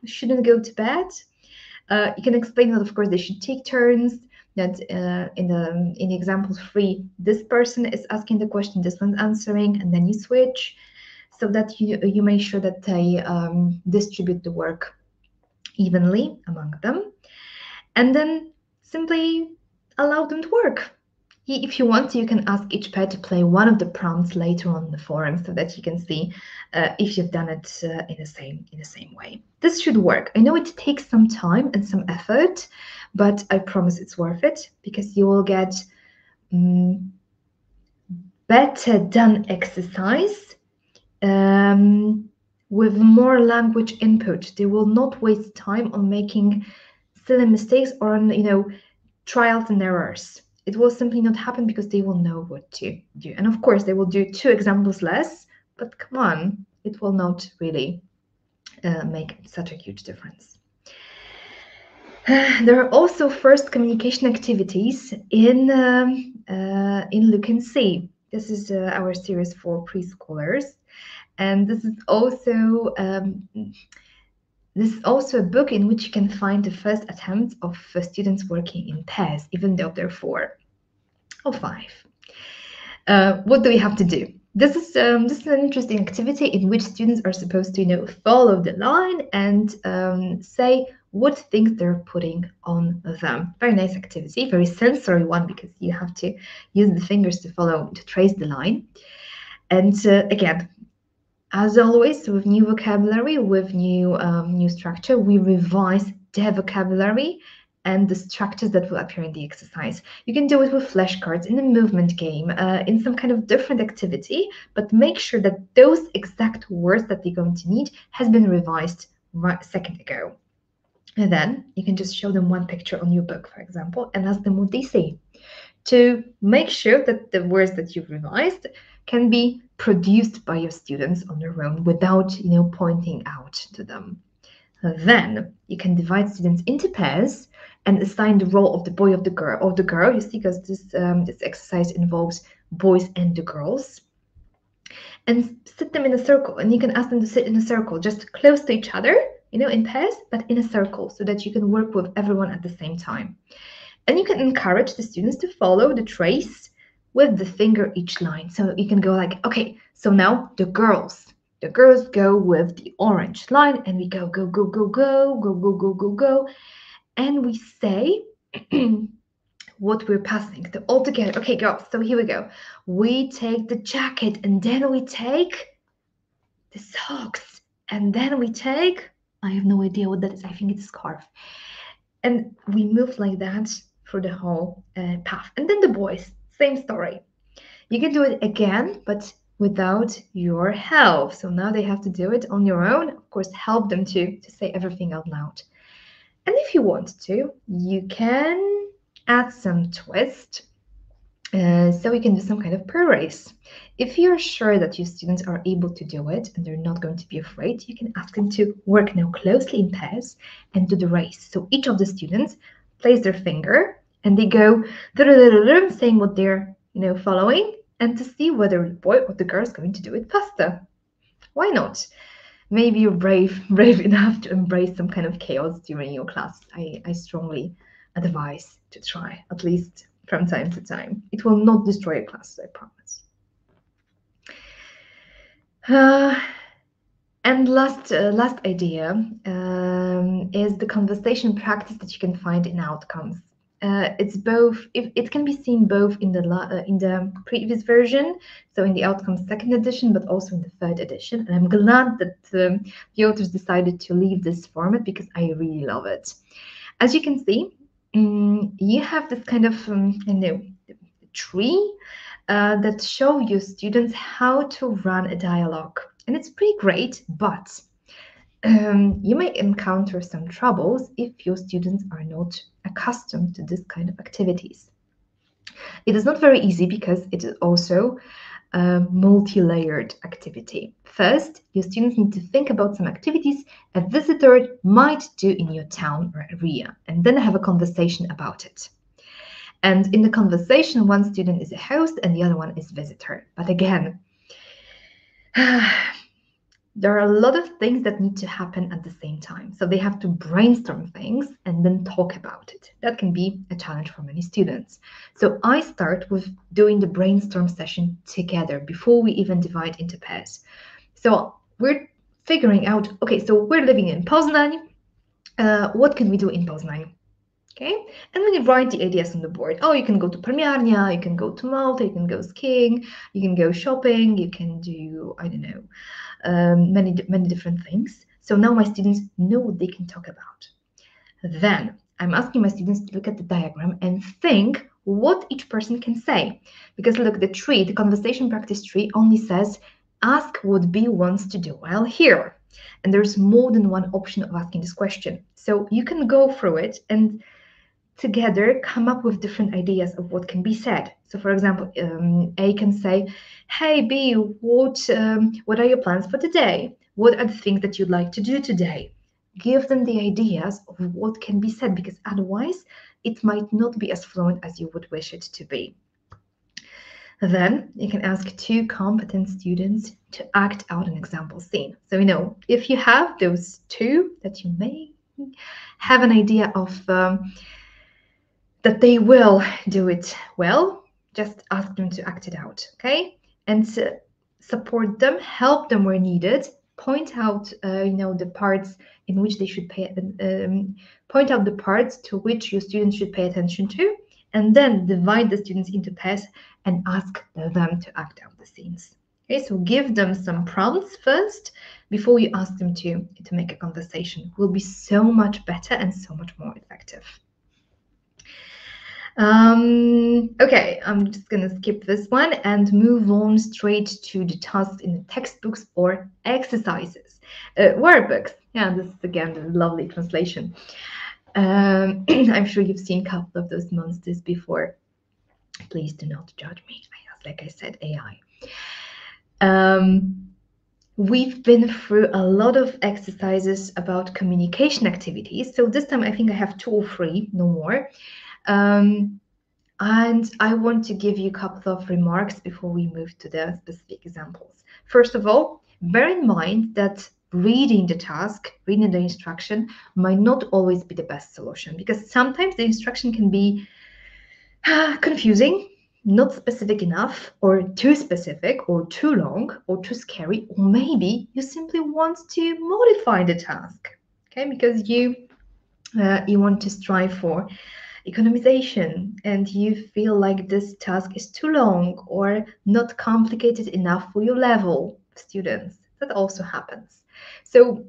shouldn't go to bed. You can explain that, of course, they should take turns, that in the example 3, this person is asking the question, this one's answering, and then you switch, so that you make sure that they distribute the work evenly among them. And then simply allow them to work. If you want to, you can ask each pair to play one of the prompts later on in the forum, so that you can see if you've done it in the same way. This should work. I know it takes some time and some effort, but I promise it's worth it, because you will get better done exercise with more language input. They will not waste time on making silly mistakes or on trials and errors. It will simply not happen, because they will know what to do. And of course, they will do 2 examples less, but come on, it will not really make such a huge difference. There are also first communication activities in Look and See. This is our series for preschoolers, and this is also a book in which you can find the first attempts of students working in pairs, even though they're 4 or 5. What do we have to do? This is an interesting activity in which students are supposed to follow the line and say what things they're putting on them. Very nice activity, very sensory one, because you have to use the fingers to trace the line. And again, as always, with new vocabulary, with new structure, we revise the vocabulary and the structures that will appear in the exercise. You can do it with flashcards, in a movement game, in some kind of different activity, but make sure that those exact words that they're going to need has been revised a second ago. And then you can just show them one picture on your book, for example, and ask them what they see, to make sure that the words that you've revised can be produced by your students on their own without pointing out to them. Then you can divide students into pairs and assign the role of the boy or the girl. You see, because this exercise involves boys and the girls, and sit them in a circle. And you can ask them to sit in a circle, just close to each other, in pairs, but in a circle, so that you can work with everyone at the same time. And you can encourage the students to follow the trace with the finger each line. So you can go like, okay, so now the girls go with the orange line, and we go, go, go, go, go, go, go, go, go, go. And we say what we're passing. So all together, okay, girls, so here we go. We take the jacket, and then we take the socks, and then we take, I have no idea what that is. I think it's a scarf. And we move like that for the whole path. And then the boys, same story. You can do it again, but without your help. So now they have to do it on your own. Of course, help them to say everything out loud. And if you want to, you can add some twist. So we can do some kind of pair race. If you're sure that your students are able to do it and they're not going to be afraid, you can ask them to work now closely in pairs and do the race. So each of the students places their finger and they go saying what they're following, and to see whether the boy or the girl is going to do it faster. Why not? Maybe you're brave enough to embrace some kind of chaos during your class. I strongly advise to try, at least from time to time. It will not destroy a class, I promise. And last idea is the conversation practice that you can find in outcomes. It's both. It can be seen both in the previous version, so in the outcomes second edition, but also in the third edition. And I'm glad that the authors decided to leave this format because I really love it. As you can see, you have this kind of tree that show your students how to run a dialogue. And it's pretty great, but you may encounter some troubles if your students are not accustomed to this kind of activities. It is not very easy because it is also a multi-layered activity. First, your students need to think about some activities a visitor might do in your town or area, and then have a conversation about it. And in the conversation, one student is a host and the other one is visitor. But again, there are a lot of things that need to happen at the same time. So they have to brainstorm things and then talk about it. That can be a challenge for many students. So I start with doing the brainstorm session together before we even divide into pairs. So we're figuring out, okay, so we're living in Poznań. What can we do in Poznań? Okay, and then you write the ideas on the board. Oh, you can go to Palmiarnia, you can go to Malta, you can go skiing, you can go shopping, you can do, I don't know, many different things. So now my students know what they can talk about. Then I'm asking my students to look at the diagram and think what each person can say. Because look, the conversation practice tree only says, ask what B wants to do while here. And there's more than one option of asking this question. So you can go through it and together come up with different ideas of what can be said. So for example, A can say, hey B, what are your plans for today? What are the things that you'd like to do today? Give them the ideas of what can be said, because otherwise it might not be as fluent as you would wish it to be. Then you can ask two competent students to act out an example scene. So, if you have those two that you may have an idea of that they will do it well, just ask them to act it out, okay? And support them, help them where needed, point out, the parts in which they should point out the parts to which your students should pay attention to, and then divide the students into pairs and ask them to act out the scenes. Okay, so give them some prompts first before you ask them to make a conversation. It will be so much better and so much more effective. Okay, I'm just going to skip this one and move on straight to the tasks in the textbooks or exercises. Workbooks. Yeah, this is again the lovely translation. I'm sure you've seen a couple of those monsters before. Please do not judge me. Like I said, AI. We've been through a lot of exercises about communication activities. So this time I think I have 2 or 3, no more. And I want to give you a couple of remarks before we move to the specific examples. First of all, bear in mind that reading the task, reading the instruction might not always be the best solution, because sometimes the instruction can be confusing, not specific enough, or too specific, or too long, or too scary, or maybe you simply want to modify the task, okay, because you want to strive for economization and you feel like this task is too long or not complicated enough for your level of students. That also happens. So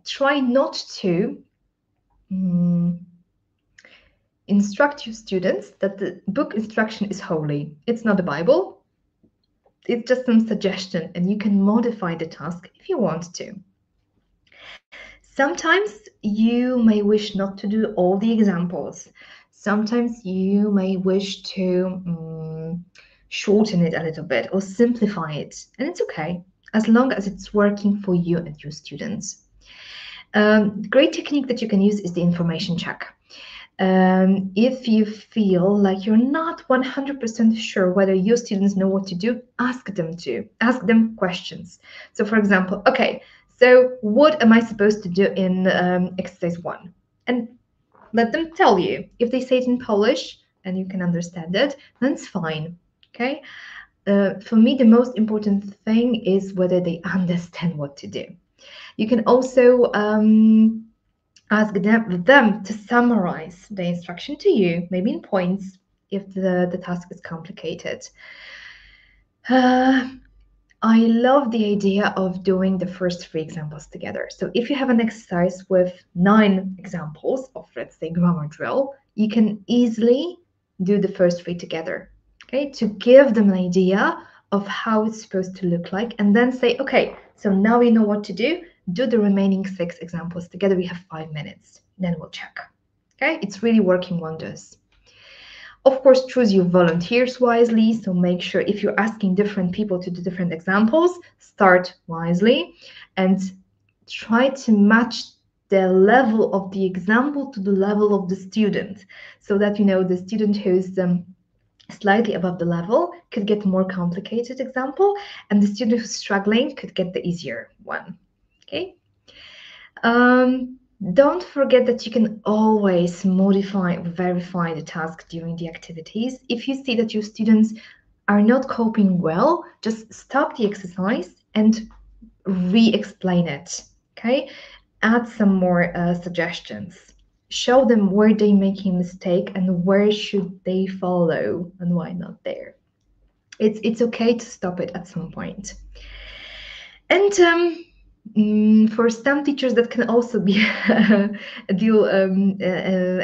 try not to instruct your students that the book instruction is holy. It's not the Bible. It's just some suggestion, and you can modify the task if you want to. Sometimes you may wish not to do all the examples. Sometimes you may wish to shorten it a little bit or simplify it. And it's okay, as long as it's working for you and your students. Great technique that you can use is the information check. If you feel like you're not 100% sure whether your students know what to do, ask them questions. So for example, okay, so what am I supposed to do in exercise 1? And let them tell you. If they say it in Polish and you can understand it, then it's fine. Okay. For me, the most important thing is whether they understand what to do. You can also ask them to summarize the instruction to you, maybe in points, if the task is complicated. I love the idea of doing the first 3 examples together. So if you have an exercise with 9 examples of, let's say, grammar drill, you can easily do the first 3 together, okay, to give them an idea of how it's supposed to look like, and then say, okay, so now we know what to do the remaining 6 examples together. We have 5 minutes, then we'll check. Okay, it's really working wonders. Of course, choose your volunteers wisely. So make sure if you're asking different people to do different examples, start wisely and try to match the level of the example to the level of the student, so that the student who's slightly above the level could get more complicated example, and the student who's struggling could get the easier one. Okay. Don't forget that you can always modify or verify the task during the activities. If you see that your students are not coping well, just stop the exercise and re-explain it, okay? Add some more suggestions. Show them where they're making a mistake and where should they follow and why not there. It's okay to stop it at some point. And for some teachers, that can also be a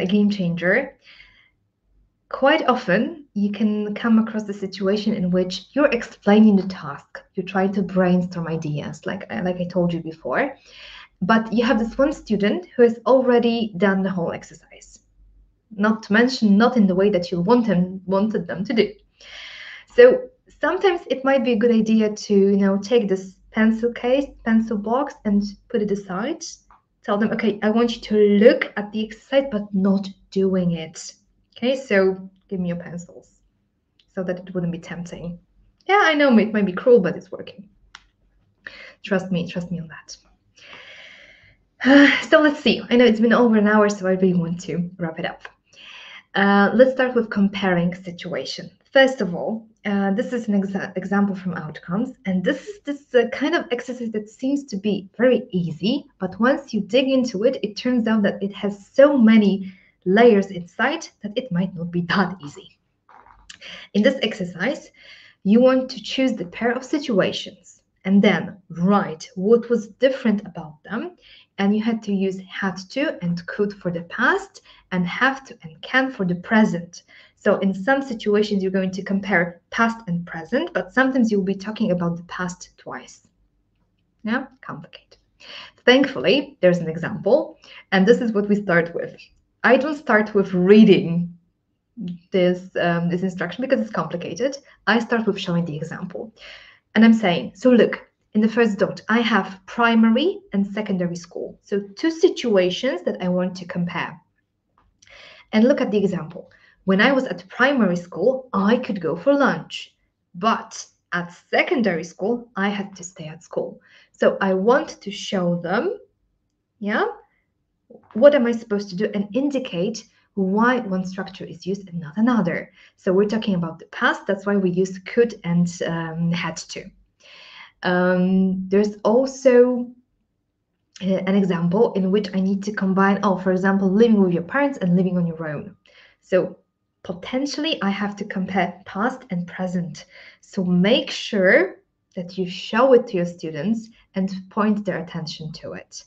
game changer. Quite often, you can come across the situation in which you're explaining the task. You're trying to brainstorm ideas, like I told you before. But you have this one student who has already done the whole exercise. Not to mention, not in the way that you wanted them to do. So sometimes it might be a good idea to take this pencil box, and put it aside. Tell them, okay, I want you to look at the exercise but not doing it. Okay, so give me your pencils so that it wouldn't be tempting. Yeah, I know it might be cruel, but it's working. Trust me on that. So let's see. I know it's been over an hour, so I really want to wrap it up. Let's start with comparing situation. First of all, this is an example from outcomes, and this is this kind of exercise that seems to be very easy, but once you dig into it, it turns out that it has so many layers inside that it might not be that easy. In this exercise, you want to choose the pair of situations and then write what was different about them, and you had to use had to and could for the past and have to and can for the present. So in some situations, you're going to compare past and present, but sometimes you'll be talking about the past twice. Yeah, complicated. Thankfully, there's an example, and this is what we start with. I don't start with reading this instruction because it's complicated. I start with showing the example. And I'm saying, so look, in the first dot, I have primary and secondary school. So 2 situations that I want to compare. And look at the example. When I was at primary school, I could go for lunch. But at secondary school, I had to stay at school. So I want to show them, yeah, what am I supposed to do, and indicate why one structure is used and not another. So we're talking about the past. That's why we use could and had to. There's also an example in which I need to combine, for example, living with your parents and living on your own. So potentially I have to compare past and present. So make sure that you show it to your students and point their attention to it.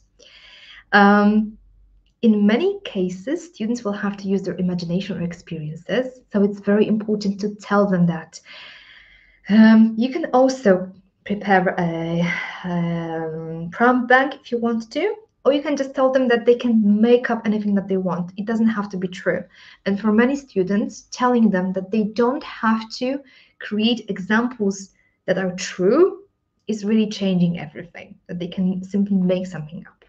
In many cases, students will have to use their imagination or experiences. So it's very important to tell them that. You can also prepare a prompt bank if you want to, or you can just tell them that they can make up anything that they want. It doesn't have to be true. And for many students, telling them that they don't have to create examples that are true is really changing everything, that they can simply make something up.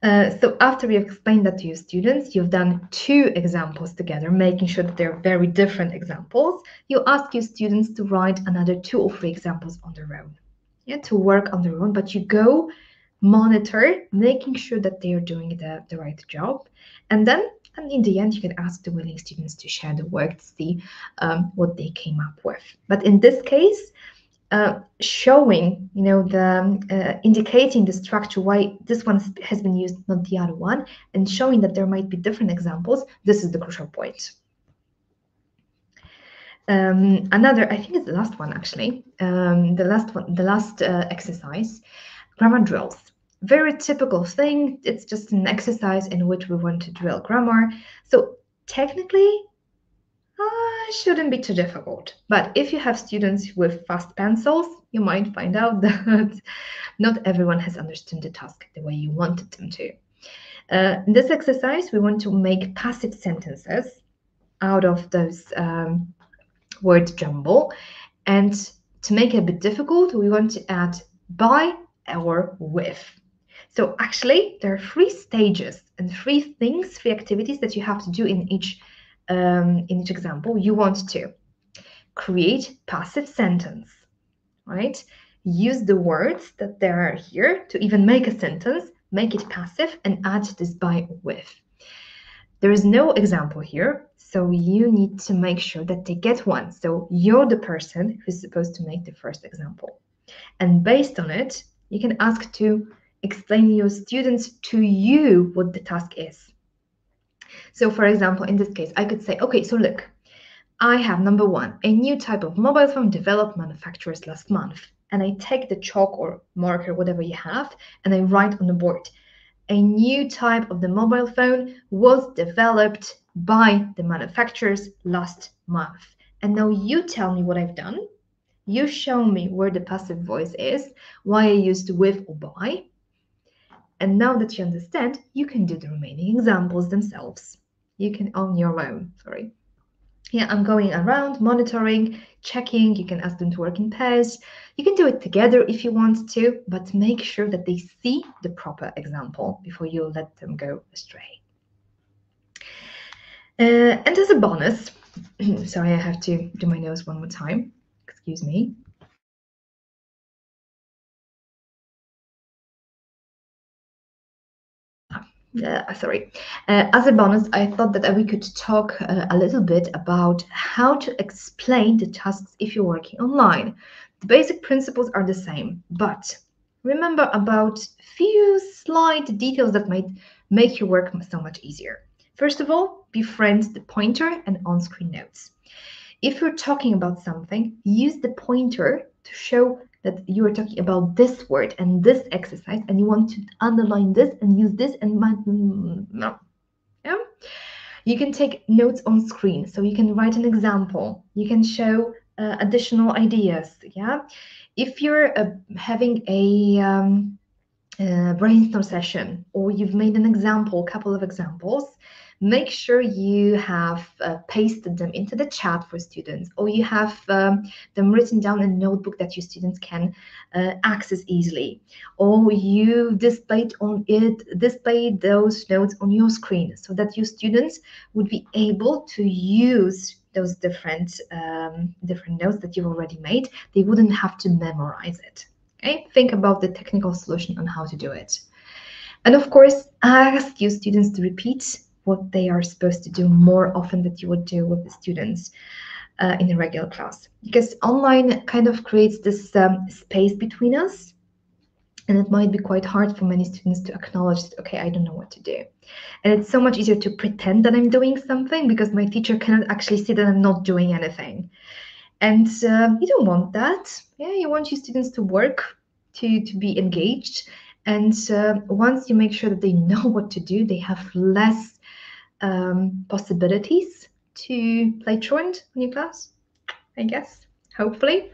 So after you've explained that to your students, you've done 2 examples together, making sure that they're very different examples. You ask your students to write another 2 or 3 examples on their own, yeah, to work on their own, but you go monitor, making sure that they are doing the right job. And then in the end, you can ask the willing students to share the work to see what they came up with. But in this case, showing, the indicating the structure, why this one has been used, not the other one, and showing that there might be different examples, this is the crucial point. Another, I think it's the last one actually, the last exercise, grammar drills. Very typical thing. It's just an exercise in which we want to drill grammar. So technically, shouldn't be too difficult. But if you have students with fast pencils, you might find out that not everyone has understood the task the way you wanted them to. In this exercise, we want to make passive sentences out of those word jumble. And to make it a bit difficult, we want to add by or with. So actually, there are 3 stages and 3 things, 3 activities that you have to do in each example. You want to create passive sentence, right? Use the words that there are here to even make a sentence, make it passive, and add this by or with. There is no example here, so you need to make sure that they get one. So you're the person who's supposed to make the first example. And based on it, you can ask to explain your students to you what the task is. So for example, in this case, I could say, okay, so look, I have number 1, a new type of mobile phone developed manufacturers last month. And I take the chalk or marker, whatever you have, and I write on the board, a new type of the mobile phone was developed by the manufacturers last month. And now you tell me what I've done. You show me where the passive voice is, why I used with or by. And now that you understand, you can do the remaining examples themselves. You can on your own, sorry. Yeah, I'm going around monitoring, checking. You can ask them to work in pairs. You can do it together if you want to, but make sure that they see the proper example before you let them go astray. And as a bonus, sorry, I have to do my nose one more time. Excuse me. Sorry. As a bonus, I thought that we could talk a little bit about how to explain the tasks if you're working online. The basic principles are the same, but remember about few slight details that might make your work so much easier. First of all, befriend the pointer and on-screen notes. If you're talking about something, use the pointer to show that you are talking about this word and this exercise, and you want to underline this and use this and no. Yeah? You can take notes on screen, so you can write an example. You can show additional ideas. Yeah, if you're having a brainstorm session, or you've made an example, a couple of examples, make sure you have pasted them into the chat for students, or you have them written down in a notebook that your students can access easily, or you displayed those notes on your screen so that your students would be able to use those different notes that you've already made. They wouldn't have to memorize it. Okay, think about the technical solution on how to do it. And of course, ask your students to repeat what they are supposed to do more often than you would do with the students in a regular class. Because online kind of creates this space between us, and it might be quite hard for many students to acknowledge that, okay, I don't know what to do. And it's so much easier to pretend that I'm doing something because my teacher cannot actually see that I'm not doing anything. And you don't want that. Yeah, you want your students to work, to be engaged. And once you make sure that they know what to do, they have less possibilities to play truant in your class, I guess, hopefully.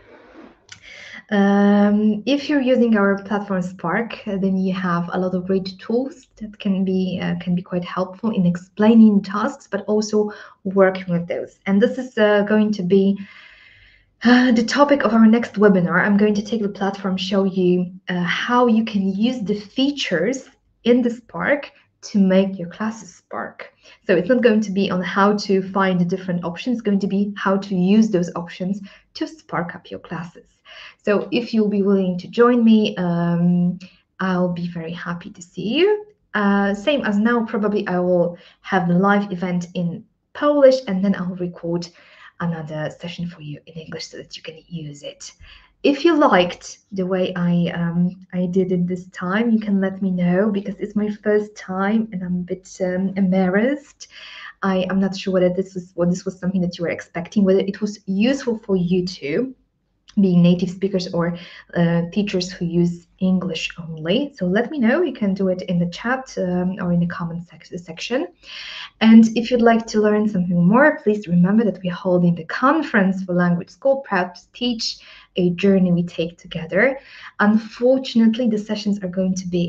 If you're using our platform Spark, then you have a lot of great tools that can be quite helpful in explaining tasks, but also working with those. And this is going to be the topic of our next webinar. I'm going to take the platform, show you how you can use the features in the Spark to make your classes spark. So it's not going to be on how to find the different options, it's going to be how to use those options to spark up your classes. So if you'll be willing to join me, I'll be very happy to see you. Same as now, probably I will have the live event in Polish and then I'll record another session for you in English so that you can use it. If you liked the way I did it this time, you can let me know because it's my first time and I'm a bit embarrassed. I'm not sure whether this was something that you were expecting, whether it was useful for you too, being native speakers or teachers who use English only. So let me know. You can do it in the chat or in the comment section. And if you'd like to learn something more, please remember that we're holding the Conference for Language School Proud to Teach, a journey we take together. Unfortunately, the sessions are going to be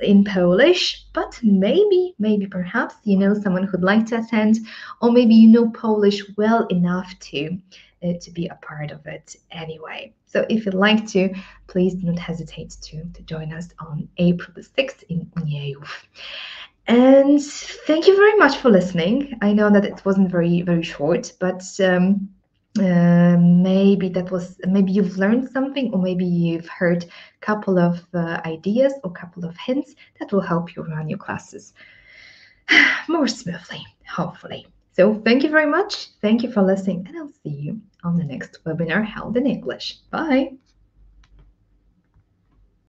in Polish, but maybe perhaps you know someone who'd like to attend, or maybe you know Polish well enough to be a part of it anyway. So if you'd like to, please do not hesitate to join us on April the 6th in Unieów. And thank you very much for listening. I know that it wasn't very short, but maybe you've learned something, or maybe you've heard a couple of ideas or a couple of hints that will help you run your classes more smoothly, hopefully. So thank you very much. Thank you for listening, and I'll see you on the next webinar held in English. Bye.